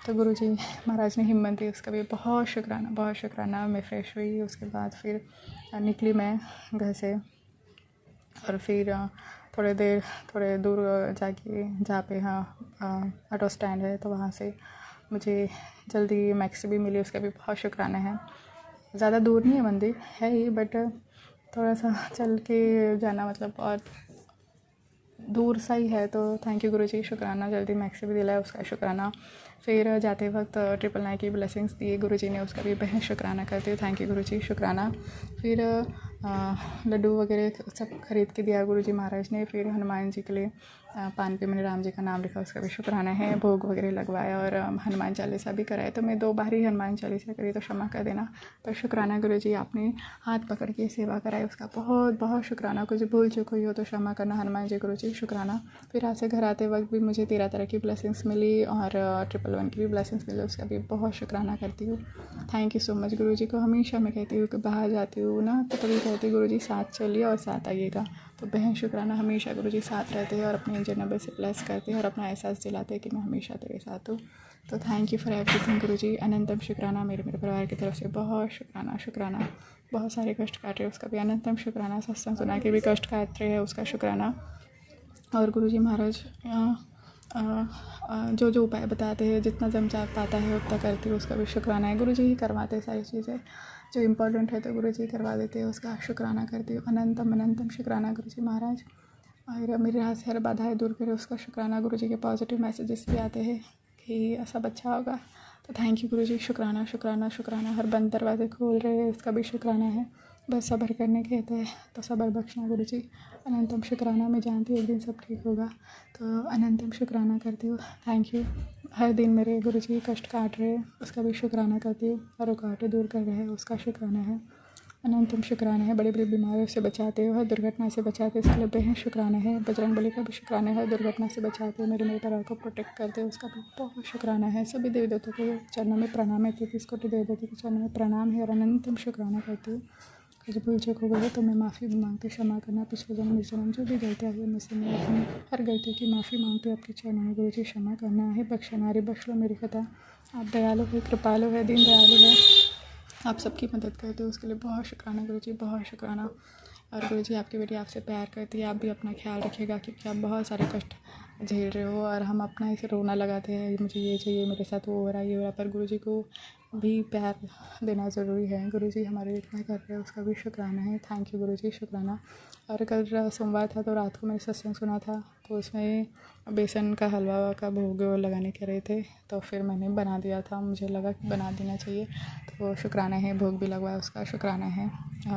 तो गुरुजी महाराज ने हिम्मत दी, उसका भी बहुत शुक्राना, बहुत शुक्राना। मैं फ्रेश हुई, उसके बाद फिर निकली मैं घर से, और फिर थोड़े दूर जाके, जहाँ पे ऑटो स्टैंड है, तो वहाँ से मुझे जल्दी मैक्सी भी मिली, उसका भी बहुत शुक्राना है। ज़्यादा दूर नहीं है, मंदिर है ही, बट थोड़ा सा चल के जाना, मतलब और दूर सा ही है। तो थैंक यू गुरुजी, शुक्राना। जल्दी मैक्सी भी दिलाया, उसका शुक्राना। फिर जाते वक्त 999 की ब्लेसिंग्स दिए गुरुजी ने, उसका भी बेहद शुक्राना करती हूँ। थैंक यू गुरुजी, शुक्राना। फिर लड्डू वगैरह सब खरीद के दिया गुरुजी महाराज ने। फिर हनुमान जी के लिए पान पे मैंने राम जी का नाम लिखा, उसका भी शुक्राना है। भोग वगैरह लगवाया और हनुमान चालीसा भी कराया। तो मैं 2 बार ही हनुमान चालीसा करी, तो क्षमा कर देना। पर शुक्राना गुरुजी, आपने हाथ पकड़ के सेवा कराई, उसका बहुत बहुत शुक्राना। कुछ भूल चूक हुई हो तो क्षमा करना हनुमान जी गुरुजी, शुक्राना। फिर यहाँ से घर आते वक्त भी मुझे 13 तरह की ब्लेसिंग्स मिली, और 111 की भी ब्लेसिंग्स मिली, उसका भी बहुत शुक्राना करती हूँ। थैंक यू सो मच गुरुजी को। हमेशा मैं कहती हूँ कि बाहर जाती हूँ ना, तो कभी कहती गुरुजी साथ चलिए और साथ आइएगा। तो बेहद शुक्राना, हमेशा गुरुजी साथ रहते हैं और अपने जन्म से ब्लेस करते हैं और अपना एहसास दिलाते हैं कि मैं हमेशा तेरे साथ हूँ। तो थैंक यू फॉर एवरीथिंग गुरुजी। अनंतम शुक्राना। मेरे परिवार की तरफ से बहुत शुक्राना, शुक्राना। बहुत सारे कष्ट काट रहे हैं, उसका भी अनंतम शुक्राना। सत्संग सुना के भी कष्ट काट रहे हैं, उसका शुक्राना। और गुरुजी महाराज जो उपाय बताते हैं, जितना जम पाता है उतना करती हूँ, उसका भी शुक्राना है। गुरुजी ही करवाते हैं सारी चीज़ें, जो इम्पोर्टेंट है तो गुरु जी करवा देते हैं, उसका शुक्राना करती हूँ। अनंतम अनंतम शुक्राना गुरु जी महाराज। और मेरे राह से हर बाधाएं दूर करे, उसका शुक्राना। गुरु जी के पॉजिटिव मैसेजेस भी आते हैं कि सब अच्छा होगा, तो थैंक यू गुरु जी। शुक्राना शुक्राना शुक्राना। हर बंद दरवाजे खोल रहे हैं, उसका भी शुक्राना है। बस सब्र करने कहते हैं तो सब्र बख्शना गुरु जी। अनंतम शुक्राना। मैं जानती हूँ एक दिन सब ठीक होगा, तो अनंतम शुक्राना करती हूँ। Thank you. हर दिन मेरे गुरु जी कष्ट काट रहे हैं, उसका भी शुक्राना करती हूँ। हर रुकावटें दूर कर रहे हैं, उसका शुक्राना है। अनंतम शुक्राना है। बड़ी बड़ी बीमारियों से बचाते हो, हर दुर्घटना से बचाते हो, इसके लिए बेहद शुक्राना है। बजरंग बली का भी शुक्राना है। हर दुर्घटना से बचाते हो, मेरे परिवार को प्रोटेक्ट करते हो, उसका भी बहुत शुक्राना है। सभी देवी देवताओं के चरणों में प्रणाम है। 33 कोटि देवी देवताओं के चरणों में प्रणाम है और अनंतम शुक्राना करती हूँ। कुछ भूल चूक हो गई तो मैं माफ़ी मांगती, क्षमा करना। पिछले जन्म इस जन्म जो भी गलतियाँ हुई मुझसे, मैं अपनी हर गलती की माफ़ी मांगती हूँ आपके चरणों में गुरु जी। क्षमा करना है, बख्शना है, बख्श लो मेरी खता। आप दयालु है, कृपालु है, दीन दयालु है, आप सबकी मदद करते हो, उसके लिए बहुत शुक्राना गुरु जी, बहुत शुक्राना। और गुरु जी आपकी बेटी आपसे प्यार करती है, आप भी अपना ख्याल रखिएगा क्योंकि आप बहुत सारे कष्ट झेल रहे हो और हम अपना इसे रोना लगाते हैं, मुझे ये चाहिए, मेरे साथ वो हो रहा है, ये हो रहा है, पर गुरु जी को भी प्यार देना ज़रूरी है। गुरु जी हमारे लिए इतना कर रहे हैं, उसका भी शुक्राना है। थैंक यू गुरु जी, शुक्राना। और कल सोमवार था तो रात को मैंने सत्संग सुना था, तो उसमें बेसन का हलवा का भोग लगाने कह रहे थे, तो फिर मैंने बना दिया था, मुझे लगा कि बना देना चाहिए, तो शुक्राना है। भोग भी लगवाया, उसका शुक्राना है।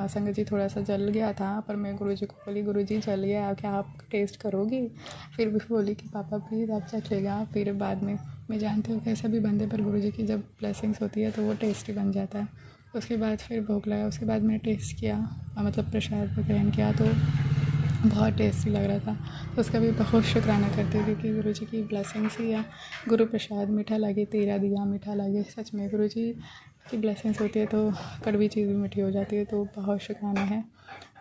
संगत जी थोड़ा सा जल गया था, पर मैं गुरु जी को बोली गुरु जी जल गया, क्या आप टेस्ट करोगी? फिर भी बोली कि पापा प्लीज़ आप चख लेगा। फिर बाद में मैं जानती हूँ कैसा भी बंदे पर गुरु जी की जब ब्लेसिंग्स होती है तो वो टेस्टी बन जाता है। उसके बाद फिर भोग लगाया, उसके बाद मैंने टेस्ट किया, मतलब प्रसाद ग्रहण किया, तो बहुत टेस्टी लग रहा था, तो उसका भी बहुत शुक्राना करती हूँ क्योंकि गुरु जी की ब्लेसिंग्स ही या गुरु प्रसाद मीठा लगे, तेरा दिया मीठा लगे। सच में गुरु जी की ब्लेसिंग्स होती है तो कड़वी चीज़ भी मीठी हो जाती है, तो बहुत शुक्राना है।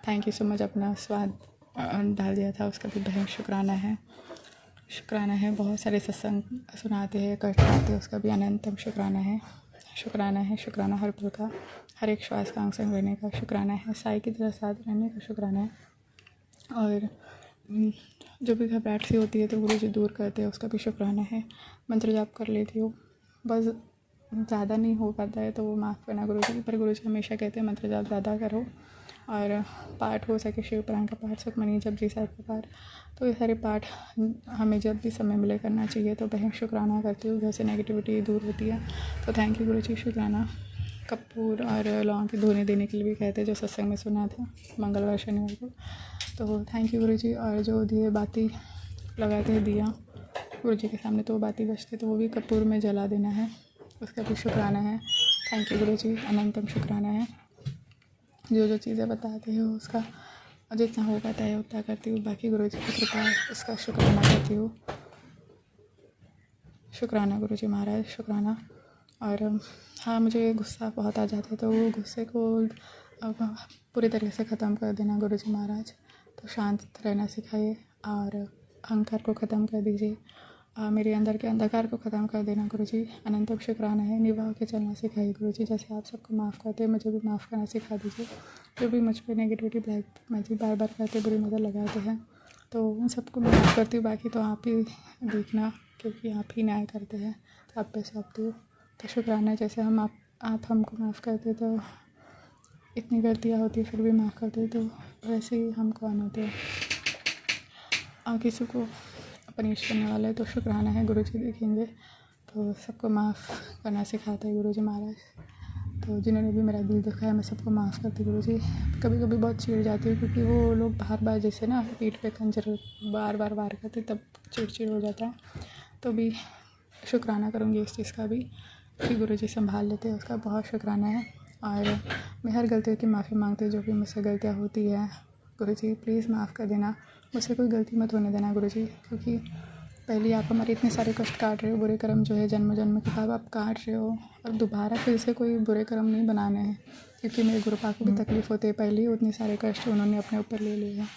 Thank you so much. अपना स्वाद डाल दिया था, उसका भी बहुत शुक्राना है। शुक्राना है। बहुत सारे सत्संग सुनाते हैं, कष्ट आते हैं, उसका भी अनंतम शुक्राना है। शुक्राना है, शुक्राना हर पल का, हर एक श्वास का अंग संग रहने का शुक्राना है। साई की तरह साथ रहने का शुक्राना है। और जो भी घबराहट सी होती है तो गुरु जी दूर करते हैं, उसका भी शुक्राना है। मंत्र जाप कर लेती हूँ, बस ज़्यादा नहीं हो पाता है तो वो माफ़ करना गुरु जी, पर गुरु जी हमेशा कहते हैं मंत्र जाप ज़्यादा करो और पाठ हो सके, शिव पुराण का पाठ, सुखमनी जपजी साहिब का पाठ, तो ये सारे पाठ हमें जब भी समय मिले करना चाहिए। तो बहुत शुक्राना करती हूँ, घर से नेगेटिविटी दूर होती है, तो थैंक यू गुरु जी, शुक्राना। कपूर और लौंग की धुनी देने के लिए भी कहते हैं, जो सत्संग में सुना था मंगलवार शनिवार को, तो थैंक यू गुरु जी। और जो दिए बाती लगाते हैं दिया गुरु जी के सामने, तो वो बाती बचते तो वो भी कपूर में जला देना है, उसका भी शुक्राना है। थैंक यू गुरु जी, अनंतम शुक्राना है। जो जो चीज़ें बताते हो उसका जितना हो पाता है उतना करती हूँ, बाकी गुरु जी की कृपा है, उसका शुक्राना करती हूँ। शुक्राना गुरु जी महाराज, शुक्राना। और हाँ, मुझे गुस्सा बहुत आ जाता है, तो वो गुस्से को अब पूरी तरीके से ख़त्म कर देना गुरु जी महाराज, तो शांत रहना सिखाइए और अहंकार को ख़त्म कर दीजिए, मेरे अंदर के अंधकार को ख़त्म कर देना गुरु जी। अनंतम शुक्राना है। निभा के चलना सिखाइए गुरु जी, जैसे आप सबको माफ़ करते हैं मुझे भी माफ़ करना सिखा दीजिए। जो भी मुझ पर नेगेटिविटी ब्लैक मैजिक बार बार करते बुरी नज़र लगाते हैं, तो उन सबको मैं माफ़ करती हूँ, बाकी तो आप ही देखना क्योंकि आप ही न्याय करते हैं, तो आप पे सौंपती हूँ। तो शुक्राना, जैसे हम आप हमको माफ़ करते तो इतनी गलतियाँ होती फिर भी माफ़ करते, तो वैसे ही हम कौन होते हैं और किसी को पनिश करने वाला है। तो शुक्राना है गुरु जी, देखेंगे तो सबको माफ़ करना सिखाते हैं गुरु जी महाराज। तो जिन्होंने भी मेरा दिल दुखाया मैं सबको माफ़ करती गुरु जी। कभी कभी बहुत चिढ़ जाती हूँ क्योंकि वो लोग बार बार जैसे ना पीठ पे खंजर बार बार वार करते, तब चिड़ हो जाता है। तो भी शुक्राना करूँगी इस चीज़ का भी कि गुरु जी संभाल लेते हैं, उसका बहुत शुक्राना है। और मैं हर गलती की माफ़ी मांगती हूँ, जो भी मुझसे गलतियाँ होती है गुरु जी प्लीज़ माफ़ कर देना, मुझसे कोई गलती मत होने देना गुरु जी, क्योंकि पहले आप हमारे इतने सारे कष्ट काट रहे हो, बुरे कर्म जो है जन्म जन्म के बाद आप काट रहे हो, और दोबारा फिर से कोई बुरे कर्म नहीं बनाने हैं, क्योंकि मेरे गुरुपा को भी तकलीफ़ होती है, पहले ही उतने सारे कष्ट उन्होंने अपने ऊपर ले लिए हैं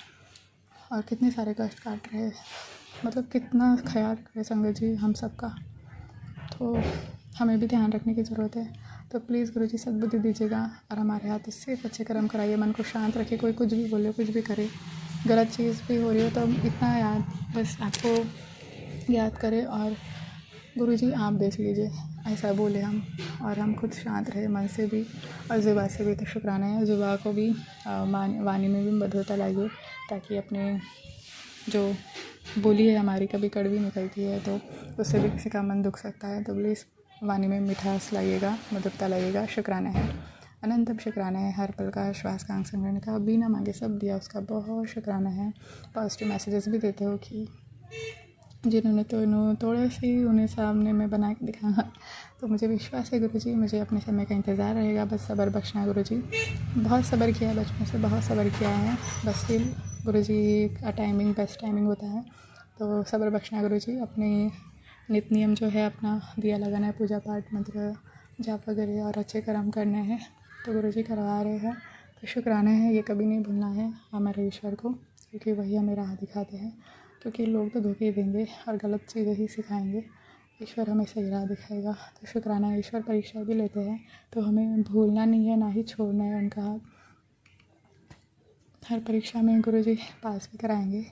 और कितने सारे कष्ट काट रहे हैं, मतलब कितना ख्याल रहे संगत जी हम सबका, तो हमें भी ध्यान रखने की ज़रूरत है। तो प्लीज़ गुरु जी सद्बुद्धि दीजिएगा और हमारे हाथ इससे अच्छे कर्म कराइए, मन को शांत रखिए, कोई कुछ भी बोले कुछ भी करे, गलत चीज़ भी हो रही हो तो इतना याद बस आपको याद करें और गुरुजी आप देख लीजिए, ऐसा बोले हम, और हम खुद शांत रहे मन से भी और ज़ुबान से भी। तो शुक्राना है ज़ुबान को भी वाणी में भी मधुरता लाइए, ताकि अपने जो बोली है हमारी कभी कड़वी निकलती है तो उससे भी किसी का मन दुख सकता है। तो प्लीज़ वाणी में मिठास लाइएगा, मधुरता लाइएगा। शुक्राना है, अनंतम शुक्राना है, हर पल का श्वास का संग्रहण का, बिना मांगे सब दिया उसका बहुत शुक्राना है। पॉजिटिव मैसेजेस भी देते हो कि जिन्होंने तो थोड़े से ही उन्हें सामने में बना के दिखाया। तो मुझे विश्वास है गुरुजी, मुझे अपने समय का इंतज़ार रहेगा, बस सब्र बख्शना गुरुजी। बहुत सब्र किया है बचपन से, बहुत सब्र किया है, बस स्टिल गुरुजी का टाइमिंग बेस्ट टाइमिंग होता है। तो सब्र बख्शना गुरुजी। अपने नित नियम जो है अपना दिया लगाना है, पूजा पाठ मंत्र जाप वगैरह और अच्छे कर्म करने हैं, तो गुरुजी करवा रहे हैं। तो शुक्राना है, ये कभी नहीं भूलना है हमारे ईश्वर को, क्योंकि वही हमें राह दिखाते हैं। क्योंकि लोग तो धोखे देंगे और गलत चीज़ें ही सिखाएंगे, ईश्वर हमें सही राह दिखाएगा। तो शुक्राना, ईश्वर परीक्षा भी लेते हैं, तो हमें भूलना नहीं है, ना ही छोड़ना है उनका हाथ। हर परीक्षा में गुरुजी पास भी कराएंगे।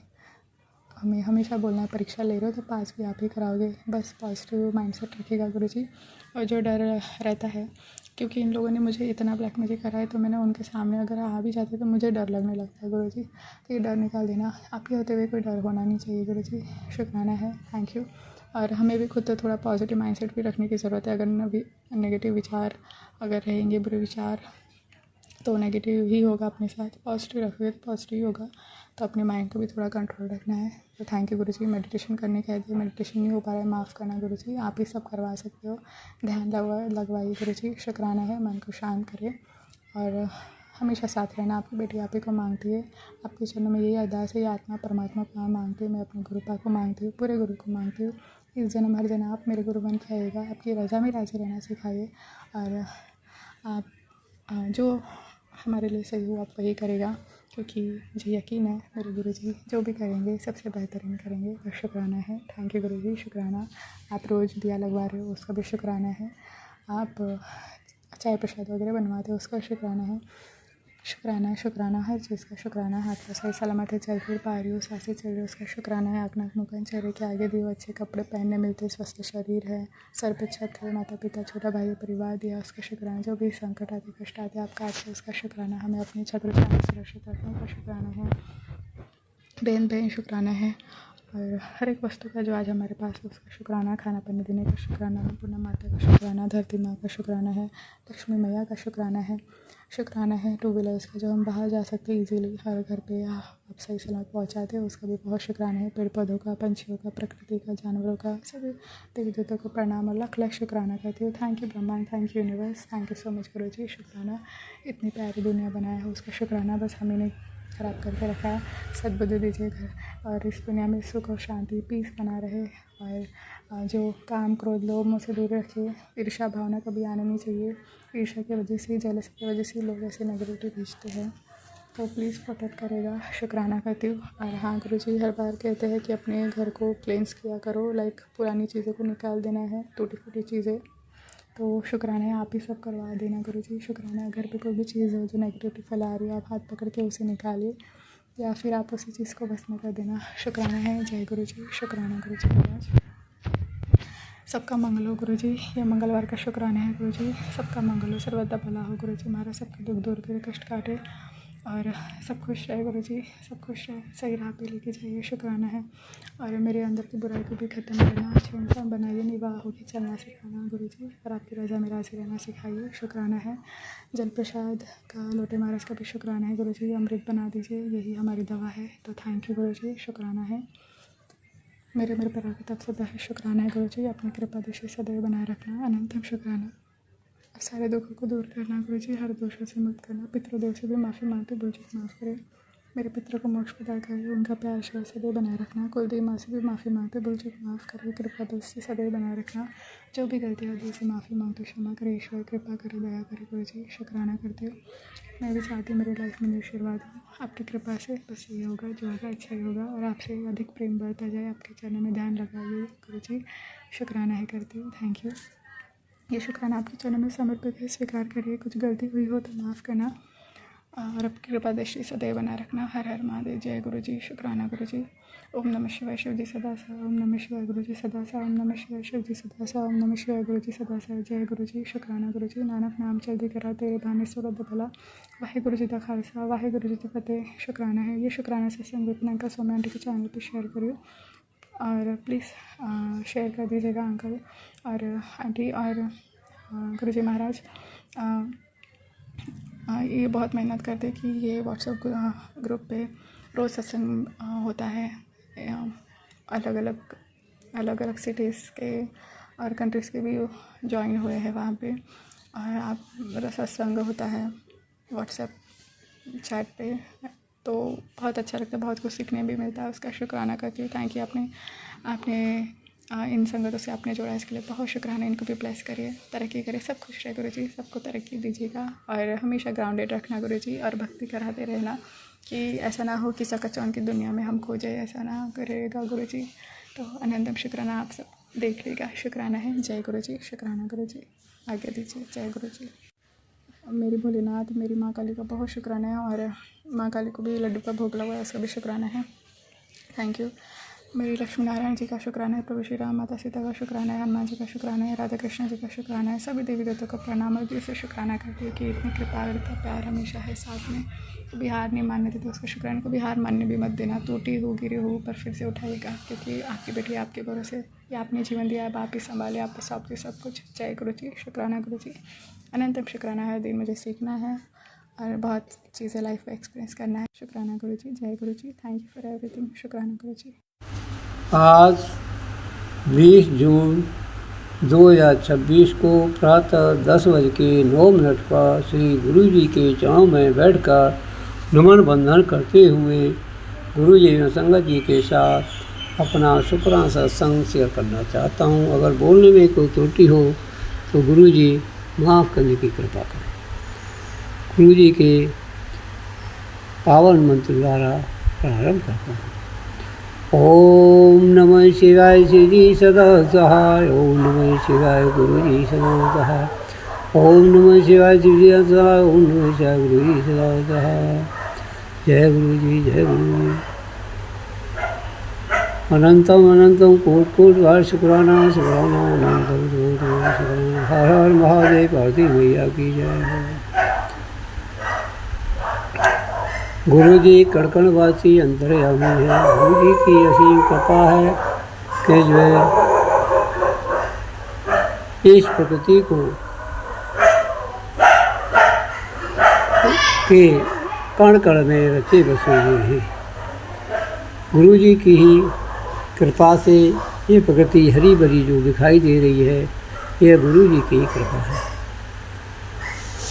हमें हमेशा बोलना है परीक्षा ले रहे हो तो पास भी आप ही कराओगे, बस पॉजिटिव माइंडसेट रखिएगा गुरुजी। और जो डर रहता है, क्योंकि इन लोगों ने मुझे इतना ब्लैकमेल करा है, तो मैंने उनके सामने अगर आ भी जाते तो मुझे डर लगने लगता है गुरुजी। तो ये डर निकाल देना, आपके होते हुए कोई डर होना नहीं चाहिए गुरुजी। शुक्राना है, थैंक यू। और हमें भी खुद तो थोड़ा पॉजिटिव माइंडसेट भी रखने की ज़रूरत है। अगर नेगेटिव विचार अगर रहेंगे, बुरे विचार, तो नेगेटिव ही होगा अपने साथ। पॉजिटिव रखोगे तो पॉजिटिव ही होगा। तो अपने माइंड को भी थोड़ा कंट्रोल रखना है। तो थैंक यू गुरुजी। मेडिटेशन करने कह दिए, मेडिटेशन नहीं हो पा रहा है, माफ़ करना गुरुजी, आप ही सब करवा सकते हो। ध्यान लगवाइए गुरुजी। शुक्राना है, मन को शांत करिए और हमेशा साथ रहना। आपकी बेटी आप ही को मांगती है, आपके चरणों में यही अरदास है। ये आत्मा परमात्मा को मांगती है, मैं अपने गुरुपा को मांगती हूँ, पूरे गुरु को मांगती हूँ। इस जन्म हर जन्म आप मेरे गुरु बन के आइएगा, आपकी रज़ा में राज़ी रहना सिखाइए। और आप जो हमारे लिए सही हो आप वही करेगा, क्योंकि मुझे यकीन है मेरे गुरुजी जो भी करेंगे सबसे बेहतरीन करेंगे। तो शुक्राना है, थैंक यू गुरुजी। शुक्राना, आप रोज़ दिया लगवा रहे हो उसका भी शुक्राना है। आप चाय प्रसाद वगैरह बनवाते हो उसका शुक्राना है। शुक्राना शुक्राना, हर चीज़ का शुक्राना। हाथ का सही सलामत है, चल फिर पा रही हो, सांसें चल रही हो, उसका शुक्राना है। आँख नाक मुँह कान चेहरे के आगे दिए, अच्छे कपड़े पहनने मिलते, स्वस्थ शरीर है, सर पे छत है, माता पिता छोटा भाई परिवार दिया, उसका शुक्राना। जो भी संकट आते कष्ट आते आपका अच्छा उसका शुक्राना। हमें अपनी छत्र छाया सुरक्षित रखने का शुक्राना है। बहन शुक्राना है। और हर एक वस्तु का जो आज हमारे पास है उसका शुक्राना। खाना पानी देने का शुक्राना, पूर्णा माता का शुक्राना, धरती माँ का शुक्राना है, लक्ष्मी मैया का शुक्राना है। शुक्राना है टू व्हीलर्स का, जो हम बाहर जा सकते हैं ईजीली, हर घर पे आप सही सलामत पहुँचाते हो, उसका भी बहुत शुक्राना है। पेड़ पौधों का, पंछियों का, प्रकृति का, जानवरों का, सभी देवी देवताओं को प्रणाम और लाख लाख शुक्राना करती हूँ। थैंक यू ब्रह्मांड, thank you universe, thank you so much गुरु जी। शुक्राना, इतनी प्यारी दुनिया बनाया है उसका शुक्राना। बस हमें नहीं ख़राब करके रखा है, सद्बुद्धि दीजिए घर और इस दुनिया में सुख और शांति पीस बना रहे। और जो काम क्रोध लोभ मुँह से दूर रखिए, ईर्ष्या भावना कभी आना नहीं चाहिए। ईर्ष्या की वजह से, जेलस की वजह से लोग ऐसे नेगेटिविटी भेजते हैं, तो प्लीज़ प्रोटेक्ट करेगा। शुक्राना करती हूँ। और हाँ गुरुजी हर बार कहते हैं कि अपने घर को क्लींस किया करो, लाइक पुरानी चीज़ों को निकाल देना है, टूटी फूटी चीज़ें। तो शुक्राना है, आप ही सब करवा देना गुरुजी। शुक्राना है, घर पे कोई भी चीज़ हो जो नेगेटिविटी फैला रही है, आप हाथ पकड़ के उसे निकालिए या फिर आप उसी चीज़ को भस्म कर देना। शुक्राना है, जय गुरुजी। शुक्राना गुरुजी महाराज। सबका मंगल हो गुरुजी। ये मंगलवार का शुक्राना है गुरुजी। सबका मंगल हो, सर्वदा भला हो गुरुजी महाराज। सबके दुख दूर करे, कष्ट काटे और सब खुश रहे गुरुजी, सब खुश रहे, सही राह पे लेके जाइए। शुक्राना है। और मेरे अंदर की बुराई को भी ख़त्म करना, अच्छे इंसान बनाइए, निवाह होकर चलना सिखाना गुरुजी, और आपकी रज़ा में राज़ी रहना सिखाइए। शुक्राना है। जल प्रसाद का, लोटे महाराज का भी शुक्राना है गुरुजी। अमृत बना दीजिए, यही हमारी दवा है। तो थैंक यू गुरुजी। शुक्राना है। मेरे परिवार की तरफ से बहुत शुक्राना है गुरुजी। अपनी कृपा दृष्टि सदैव बनाए रखना, अनंतम शुक्राना। सारे दुखों को दूर करना गुरुजी, हर दोषों से मुक्त करना। पितृदेव से भी माफ़ी मांगते, भूल चूक माफ़ करें। मेरे पितरों को मोक्ष प्रदान करें, उनका प्यार आशीर्वाद सदैव बनाए रखना। कुलदेवी माँ से भी माफ़ी मांगते, भूल चूक माफ़ करें। कृपा दृष्टि सदैव बनाए रखना। जो भी गलतियाँ दिल से माफ़ी मांगते क्षमा करे, ईश्वर कृपा करे, दया करे गुरुजी। शुक्राना करते हो। मैं भी चाहती हूँ मेरी लाइफ में आशीर्वाद हो, आपकी कृपा से बस ये होगा, जो होगा अच्छा ही होगा और आपसे अधिक प्रेम बढ़ता जाए। आपके चरणों में ध्यान लगाइए गुरुजी। शुक्राना है करती हूँ, थैंक यू। ये शुक्राना आपके चरणों में समर्पित है, स्वीकार करिए। कुछ गलती हुई हो तो माफ़ करना। और आपकी कृपा दृष्टि सदैव बना रखना। हर हर महादेव। जय गुरु जी। शुक्राना गुरु जी। ओम नमः शिवाय। शिव जी सदा साव। ओम नमः शिवाय। गुरु जी सदा साव। ओम नमः शिवाय। शिव जी सदा साव। ओम नमः शिवाय। गुरु जी सदा साव। जय गुरु जी। शुक्राना गुरु जी। नानक नाम चलदी करा तेरे बाने सुरत भला। वाहिगुरु जी का खालसा वाहिगुरु जी की फतेह। शुक्राना है। ये शुक्राना सत्संग विपन अंकल सोम्या आंटी के चैनल पर शेयर करिए और प्लीज़ शेयर कर दीजिएगा अंकल और आंटी और गुरु जी महाराज। ये बहुत मेहनत करते कि ये व्हाट्सएप ग्रुप पे रोज़ सत्संग होता है। अलग अलग सिटीज़ के और कंट्रीज़ के भी ज्वाइन हुए हैं वहाँ पे और आप सत्संग होता है व्हाट्सएप चैट पे, तो बहुत अच्छा लगता है, बहुत कुछ सीखने भी मिलता है। उसका शुक्राना करती हूँ। Thank you. आपने इन संगतों से आपने जोड़ा, इसके लिए बहुत शुक्राना। इनको भी ब्लेस करिए, तरक्की करिए, सब खुश रहे गुरु जी, सबको तरक्की दीजिएगा और हमेशा ग्राउंडेड रखना गुरु जी और भक्ति कराते रहना कि ऐसा ना हो कि चकाचौंध की दुनिया में हम खो जाए, ऐसा ना करेगा गुरु जी। तो अनंतम शुक्राना। आप सब देख लेगा, शुक्राना है। जय गुरु जी। शुक्राना गुरु जी। आज्ञा दीजिए। जय गुरु जी। मेरी भोलेनाथ, मेरी माँ काली का बहुत शुक्राना है और माँ काली को भी लड्डू का भोग लगा है, उसका भी शुक्राना है। Thank you. मेरी लक्ष्मी नारायण जी का शुक्राना है, प्रभु श्री राम, माता सीता का शुक्राना है, हनुमान जी का शुक्राना है, राधा कृष्ण जी का शुक्राना है, सभी देवी देवताओं का प्रणाम और दिल से शुक्राना करती हूँ कि इतनी कृपा और इतना प्यार हमेशा है साथ में। कभी हार नहीं मानने देते उसका शुक्राना, कभी हार मानने भी मत देना। टूटी हो, गिरी हो, पर फिर से उठाइएगा, क्योंकि आपकी बेटी आपके भरोसे, ये आपने जीवन दिया है, आप ही संभाले, आप सौंपते सब कुछ। जय गुरु जी। शुक्राना गुरु जी। अनंतम शुक्राना। हर दिन मुझे सीखना है और बहुत चीज़ें लाइफ में एक्सपीरियंस करना है। शुक्राना गुरु जी। जय Guru ji. Thank you for everything. शुक्राना गुरु जी। आज 20 जून 2026 को प्रातः 10:09 पर श्री गुरु जी के चरणों में बैठकर नमन बंदन करते हुए गुरु जी और संगत जी के साथ अपना शुक्राना सत्संग शेयर करना चाहता हूँ। अगर बोलने में कोई त्रुटि हो तो गुरु जी माफ़ करने की कृपा करें। गुरु जी के पावन मंत्र द्वारा प्रारंभ करता हूँ। ओम नमः शिवाय। श्री जी सदा सहाय। ओम नमः शिवाय। गुरु जी सदा सहाय। ओम नमः शिवाय। शिव जी सदा सहाय। ओम नमः शिवाय। गुरु जी सदा सहाय। जय गुरु जी। जय गुरु जी। अनंतम अनंतम कोट कोट बार शुक्राना शुक्राना अनंतम कोट बार शुक्राना। हर हर महादेव। पार्वती मैया की जय। गुरु जी कड़कणवासी अंतर्यामी है। गुरु जी की असीम कृपा है कि जो है इस प्रकृति को के कण कण में रचे बसे हुए हैं। गुरु जी की ही कृपा से ये प्रकृति हरी भरी जो दिखाई दे रही है, यह गुरु जी की कृपा है।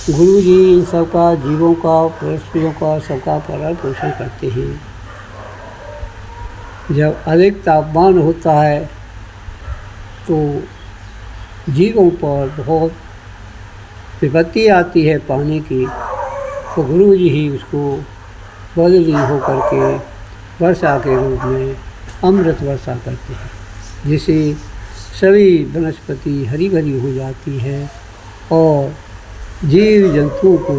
गुरु जी इन सबका, जीवों का, पशुओं का, सबका पालन पोषण करते हैं। जब अधिक तापमान होता है तो जीवों पर बहुत विपत्ति आती है पानी की, तो गुरु जी ही उसको बदली होकर के वर्षा के रूप में अमृत वर्षा करते हैं, जिससे सभी वनस्पति हरी भरी हो जाती है और जीव जंतुओं को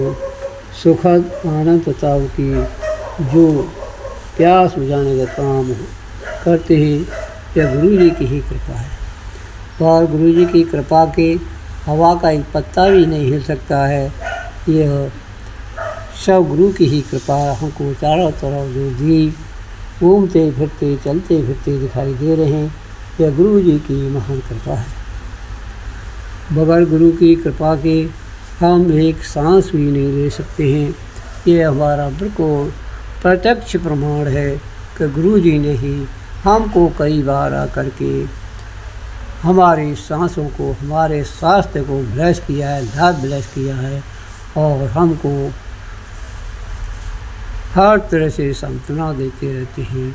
सुखद आनंद तथा की जो प्यास बुझाने का काम करते हैं, यह गुरु जी की ही कृपा है। और गुरु जी की कृपा के हवा का एक पत्ता भी नहीं हिल सकता है। यह सब गुरु की ही कृपा। हमको चारों तरफ जो जीव घूमते फिरते चलते फिरते दिखाई दे रहे हैं, यह गुरु जी की महान कृपा है। बगैर गुरु की कृपा के हम एक सांस भी नहीं ले सकते हैं। ये हमारा बिल्कुल प्रत्यक्ष प्रमाण है कि गुरु जी ने ही हमको कई बार आकर के हमारी सांसों को, हमारे स्वास्थ्य को ब्लेस किया है, लाभ ब्लेस किया है और हमको हर तरह से सांत्वना देते रहते हैं।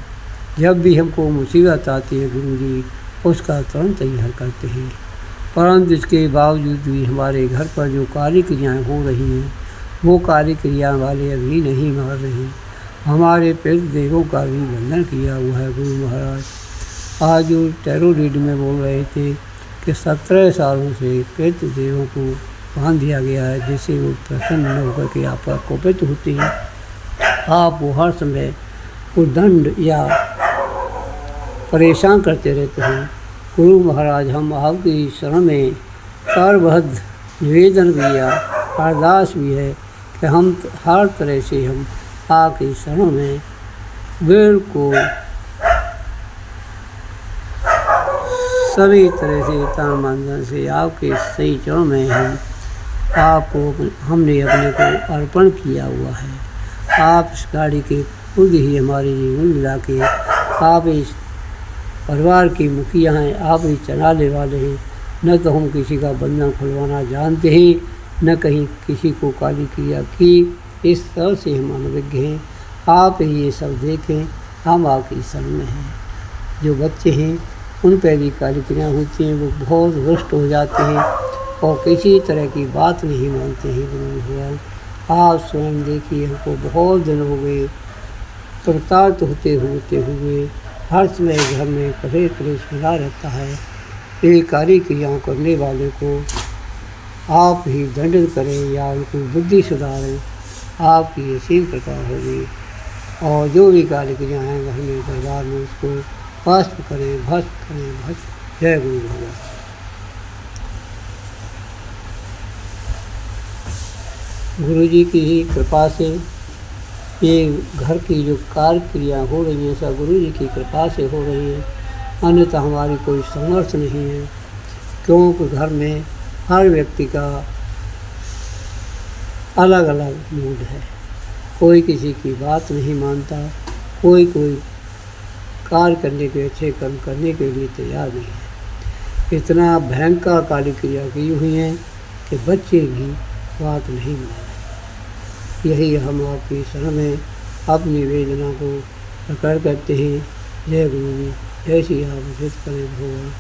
जब भी हमको मुसीबत आती है, गुरु जी उसका तुरंत ही हल करते हैं। परंतु इसके बावजूद भी हमारे घर पर जो कार्य क्रियाएँ हो रही हैं, वो कार्य क्रिया वाले अभी नहीं मार रहे। हमारे पितृ देवों का भी वंदन किया हुआ है गुरु महाराज। आज जो टैरो रीड में बोल रहे थे कि 17 सालों से पितृ देवों को बांध दिया गया है, जिससे वो प्रसन्न होकर के आपका कोपित होते हैं। आप वो हर समय वो दंड या परेशान करते रहते हैं। गुरु महाराज, हम आपकी शरण में करबद्ध निवेदन भी है, अरदास भी है कि हम हर तरह से हम आपकी शरण में बिल्कुल सभी तरह से तन मन धन से आपके सही चरणों में हम आपको हमने अपने को अर्पण किया हुआ है। आप इस गाड़ी के खुद ही हमारे जीवन मिला के आप इस परिवार की मुखिया हैं, आप ही चलाने वाले हैं। न तो हम किसी का बंधन खुलवाना जानते हैं, न कहीं किसी को काली क्रिया की। इस तरह से हम अनभिज्ञ हैं। आप ही ये सब देखें, हम आपकी शरण में हैं। जो बच्चे हैं उन पर भी काली क्रिया होती हैं, वो बहुत रुष्ट हो जाते हैं और किसी तरह की बात नहीं मानते हैं। गुरु भगवान, आप स्वयं देखिए, हमको बहुत दिन हो गए प्रताड़ित होते हुए हर समय घर में कलेश मिला रहता है। ये कार्य क्रियाओं करने वाले को आप ही दंडित करें या उनको बुद्धि सुधारें, आपकी असीम कृपा होगी। और जो भी कार्य क्रियाएँ हैं घर में परिवार में, उसको भस्म करें, भस्म करें, भस्म। जय गुरु भगवान। गुरु जी की ही कृपा से ये घर की जो कार्य क्रिया हो रही हैं सब गुरु जी की कृपा से हो रही हैं, अन्यथा हमारी कोई समर्थ नहीं है। क्योंकि घर में हर व्यक्ति का अलग अलग मूड है, कोई किसी की बात नहीं मानता, कोई कार्य करने के अच्छे कर्म करने के लिए तैयार नहीं है। इतना भयंकर काली क्रिया की हुई हैं कि बच्चे भी बात नहीं मान रहे। यही हम आपकी शरण में अपनी वेदना को प्रकट करते हैं। जय गुरु जी, जैसी आप उचित करें भगवान,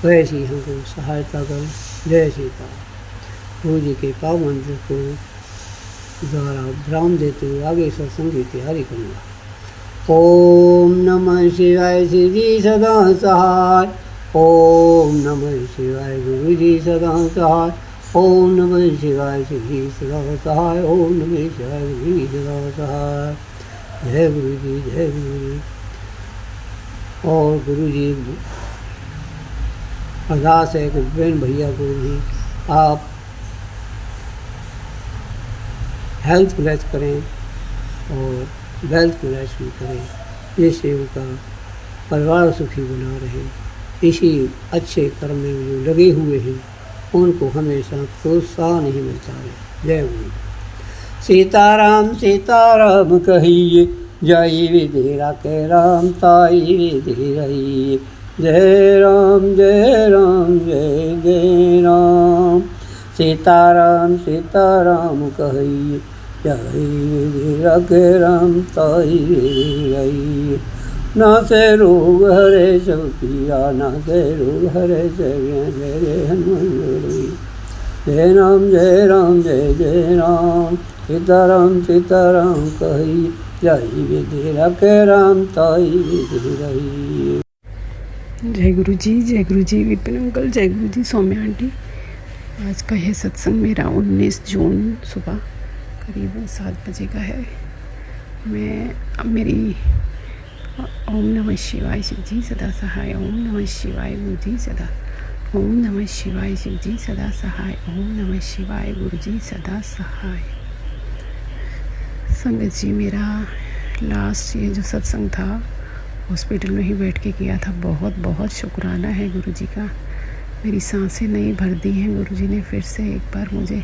वैसी हमको सहायता करें। जय सीता। गुरु जी के पाव मंत्र को द्वारा विराम देते हुए आगे सत्संग की तैयारी करूँगा। ओम नमः शिवाय, शिव जी सदा सहाय। ओम नमः शिवाय, गुरु जी सदा सहाय। ओम नमः शिवाय, शिव जी सदा सहाय। ओम नमः शिवाय, गुरु जी सदा सहाय। जय गुरु जी, जय गुरु जी। और गुरु जी अरदास है कि बहन भैया को भी आप हेल्थ प्लस करें और वेल्थ प्लस भी करें, जिससे उनका परिवार सुखी बना रहे। इसी अच्छे कर्म में जो लगे हुए हैं उनको हमेशा प्रोत्साहन ही मिलता रहे। जय गुरु। सीताराम सीताराम कहिए, जय विधेरा के राम ताई विधि रही। जय राम जय राम जय जय राम। सीताराम सीताराम कहिए, जय विधेरा के राम ताई विधि रही। ना से रोग हरे सब पीरा, ना से रोग हरे जय जय हनुमान जोड़ी। जय राम जय राम जय जय राम। सीताराम सीताराम कही, जय विधेरा के राम ताई विधि रही। जय गुरु जी विपिन अंकल, जय गुरु जी सौम्या आंटी। आज का यह सत्संग मेरा 19 जून सुबह करीबन 7 बजे का है। अब मेरी ओम नमः शिवाय शिव जी सदा सहाय। ओम नमः शिवाय गुरु जी सदा। ओम नमः शिवाय शिव जी सदा सहाय। ओम नमः शिवाय गुरु जी सदा सहाय। संगत जी, मेरा लास्ट ये जो सत्संग था हॉस्पिटल में ही बैठ के किया था। बहुत बहुत शुक्राना है गुरु जी का। मेरी सांसें नई भर दी हैं। गुरु जी ने फिर से एक बार मुझे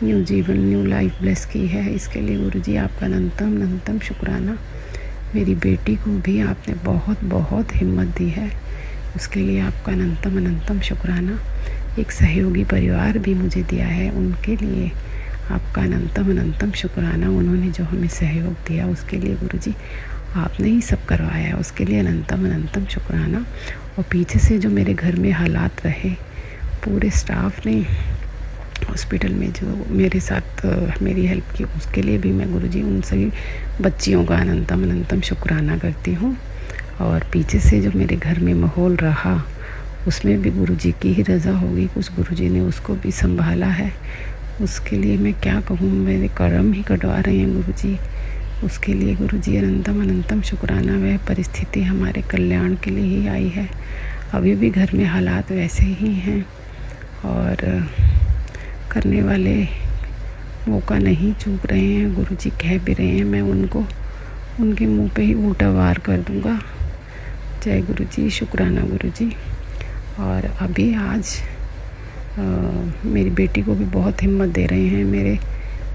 न्यू जीवन, न्यू लाइफ ब्लेस की है। इसके लिए गुरु जी आपका अनंतम शुक्राना। मेरी बेटी को भी आपने बहुत बहुत हिम्मत दी है, उसके लिए आपका अनंतम शुक्राना। एक सहयोगी परिवार भी मुझे दिया है, उनके लिए आपका अनंतम शुक्राना। उन्होंने जो हमें सहयोग दिया उसके लिए गुरुजी आपने ही सब करवाया है, उसके लिए अनंतम शुक्राना। और पीछे से जो मेरे घर में हालात रहे, पूरे स्टाफ ने हॉस्पिटल में जो मेरे साथ मेरी हेल्प की, उसके लिए भी मैं गुरुजी उन सभी बच्चियों का अनंतम शुक्राना करती हूँ। और पीछे से जो मेरे घर में माहौल रहा उसमें भी गुरुजी की ही रज़ा होगी, कुछ गुरुजी ने उसको भी संभाला है। उसके लिए मैं क्या कहूँ, मेरे कर्म ही कटवा रहे हैं गुरुजी। उसके लिए गुरुजी अनंतम अनंतम शुक्राना। वह परिस्थिति हमारे कल्याण के लिए ही आई है। अभी भी घर में हालात वैसे ही हैं और करने वाले मौका नहीं चूक रहे हैं। गुरुजी कह भी रहे हैं, मैं उनको उनके मुंह पे ही उल्टा वार कर दूंगा। जय गुरुजी, शुक्राना गुरुजी। और अभी आज मेरी बेटी को भी बहुत हिम्मत दे रहे हैं। मेरे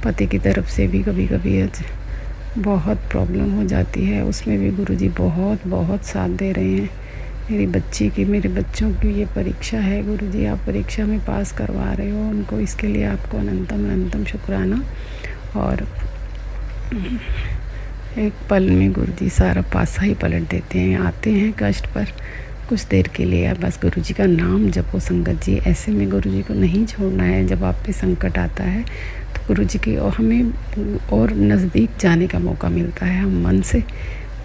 पति की तरफ से भी कभी कभी आज बहुत प्रॉब्लम हो जाती है, उसमें भी गुरुजी बहुत बहुत साथ दे रहे हैं। मेरे बच्चों की ये परीक्षा है गुरुजी, आप परीक्षा में पास करवा रहे हो उनको, इसके लिए आपको अनंतम अनंतम शुक्राना। और एक पल में गुरुजी सारा पासा ही पलट देते हैं। आते हैं कष्ट पर कुछ देर के लिए, बस गुरुजी का नाम जपो संगत जी। ऐसे में गुरुजी को नहीं छोड़ना है। जब आप पे संकट आता है तो गुरुजी की और हमें और नज़दीक जाने का मौका मिलता है। हम मन से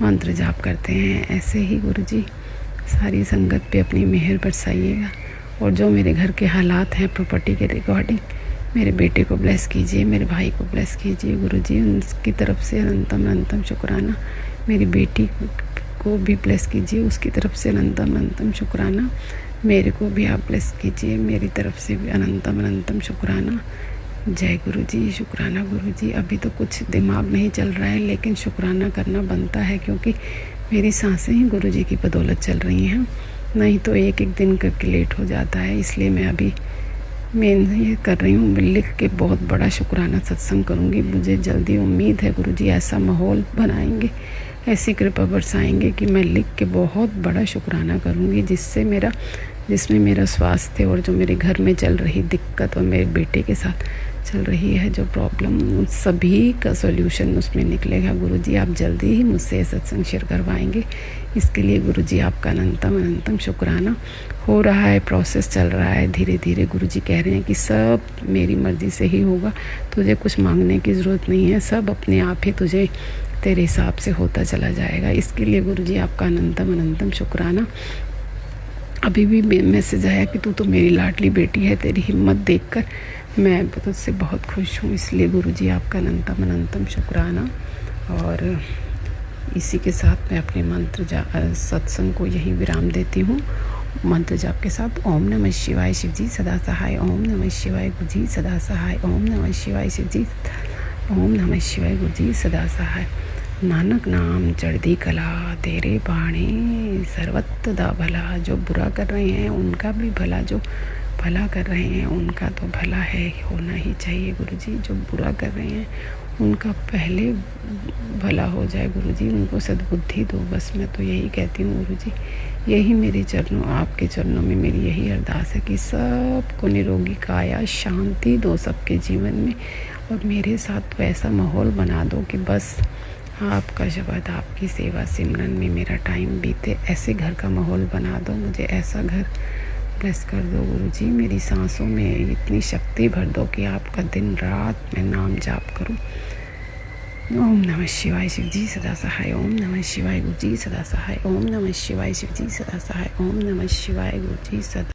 मंत्र जाप करते हैं। ऐसे ही गुरुजी सारी संगत पे अपनी मेहर बरसाइएगा। और जो मेरे घर के हालात हैं प्रॉपर्टी के रिगार्डिंग, मेरे बेटे को ब्लेस कीजिए, मेरे भाई को ब्लेस कीजिए गुरुजी, उनकी तरफ से अनंतम अनंतम शुक्राना। मेरी बेटी को भी ब्लेस कीजिए, उसकी तरफ से अनंतम अनंतम शुक्राना। मेरे को भी आप ब्लेस कीजिए, मेरी तरफ से भी अनंतम अनंतम शुक्राना। जय गुरुजी, शुक्राना गुरुजी। अभी तो कुछ दिमाग नहीं चल रहा है, लेकिन शुक्राना करना बनता है, क्योंकि मेरी सांसें ही गुरुजी की बदौलत चल रही हैं। नहीं तो एक एक दिन करके लेट हो जाता है। इसलिए मैं अभी ये कर रही हूँ, लिख के बहुत बड़ा शुक्राना सत्संग करूँगी। मुझे जल्दी उम्मीद है गुरुजी ऐसा माहौल बनाएंगे, ऐसी कृपा बरसाएंगे कि मैं लिख के बहुत बड़ा शुक्राना करूँगी, जिसमें मेरा स्वास्थ्य और जो मेरे घर में चल रही दिक्कत और मेरे बेटे के साथ चल रही है जो प्रॉब्लम, उन सभी का सॉल्यूशन उसमें निकलेगा। गुरुजी आप जल्दी ही मुझसे सत्संग शेयर करवाएंगे। इसके लिए गुरुजी आपका अनंतम अनंतम शुक्राना। हो रहा है, प्रोसेस चल रहा है धीरे धीरे। गुरुजी कह रहे हैं कि सब मेरी मर्ज़ी से ही होगा, तुझे कुछ मांगने की ज़रूरत नहीं है, सब अपने आप ही तुझे तेरे हिसाब से होता चला जाएगा। इसके लिए गुरुजी आपका अनंतम अनंतम शुक्राना। अभी भी मैसेज आया कि तू तो मेरी लाडली बेटी है, तेरी हिम्मत देखकर मैं तुझसे बहुत खुश हूँ। इसलिए गुरुजी आपका अनंतम अनंतम शुक्राना। और इसी के साथ मैं अपने मंत्र सत्संग को यहीं विराम देती हूँ। मंत्र जाप के साथ ओम नमः शिवाय शिवजी सदा सहाय, ओम नमः शिवाय गुरुजी सदा सहाय, ओम नमः शिवाय शिवजी, ओम नमः शिवाय गुरुजी सदा सहाय। नानक नाम चढ़दी कला, तेरे बाणे सर्वत्र दा भला। जो बुरा कर रहे हैं उनका भी भला, जो भला कर रहे हैं उनका तो भला है, होना ही चाहिए गुरुजी। जो बुरा कर रहे हैं उनका पहले भला हो जाए गुरुजी, उनको सद्बुद्धि दो। बस मैं तो यही कहती हूँ गुरुजी, यही मेरे चरणों, आपके चरणों में मेरी यही अरदास है कि सबको निरोगी काया शांति दो सबके जीवन में। और मेरे साथ तो ऐसा माहौल बना दो कि बस आपका शब्द, आपकी सेवा सिमरन में मेरा टाइम बीते। ऐसे घर का माहौल बना दो, मुझे ऐसा घर ब्लेस कर दो गुरुजी। मेरी सांसों में इतनी शक्ति भर दो कि आपका दिन रात मैं नाम जाप करूं। ओम नमः शिवाय शिवजी सदा सहाय, ओम नमः शिवाय गुरुजी सदा सहाय, ओम नमः शिवाय शिवजी सदा सहाय, ओम नमः शिवाय गुरुजी सदा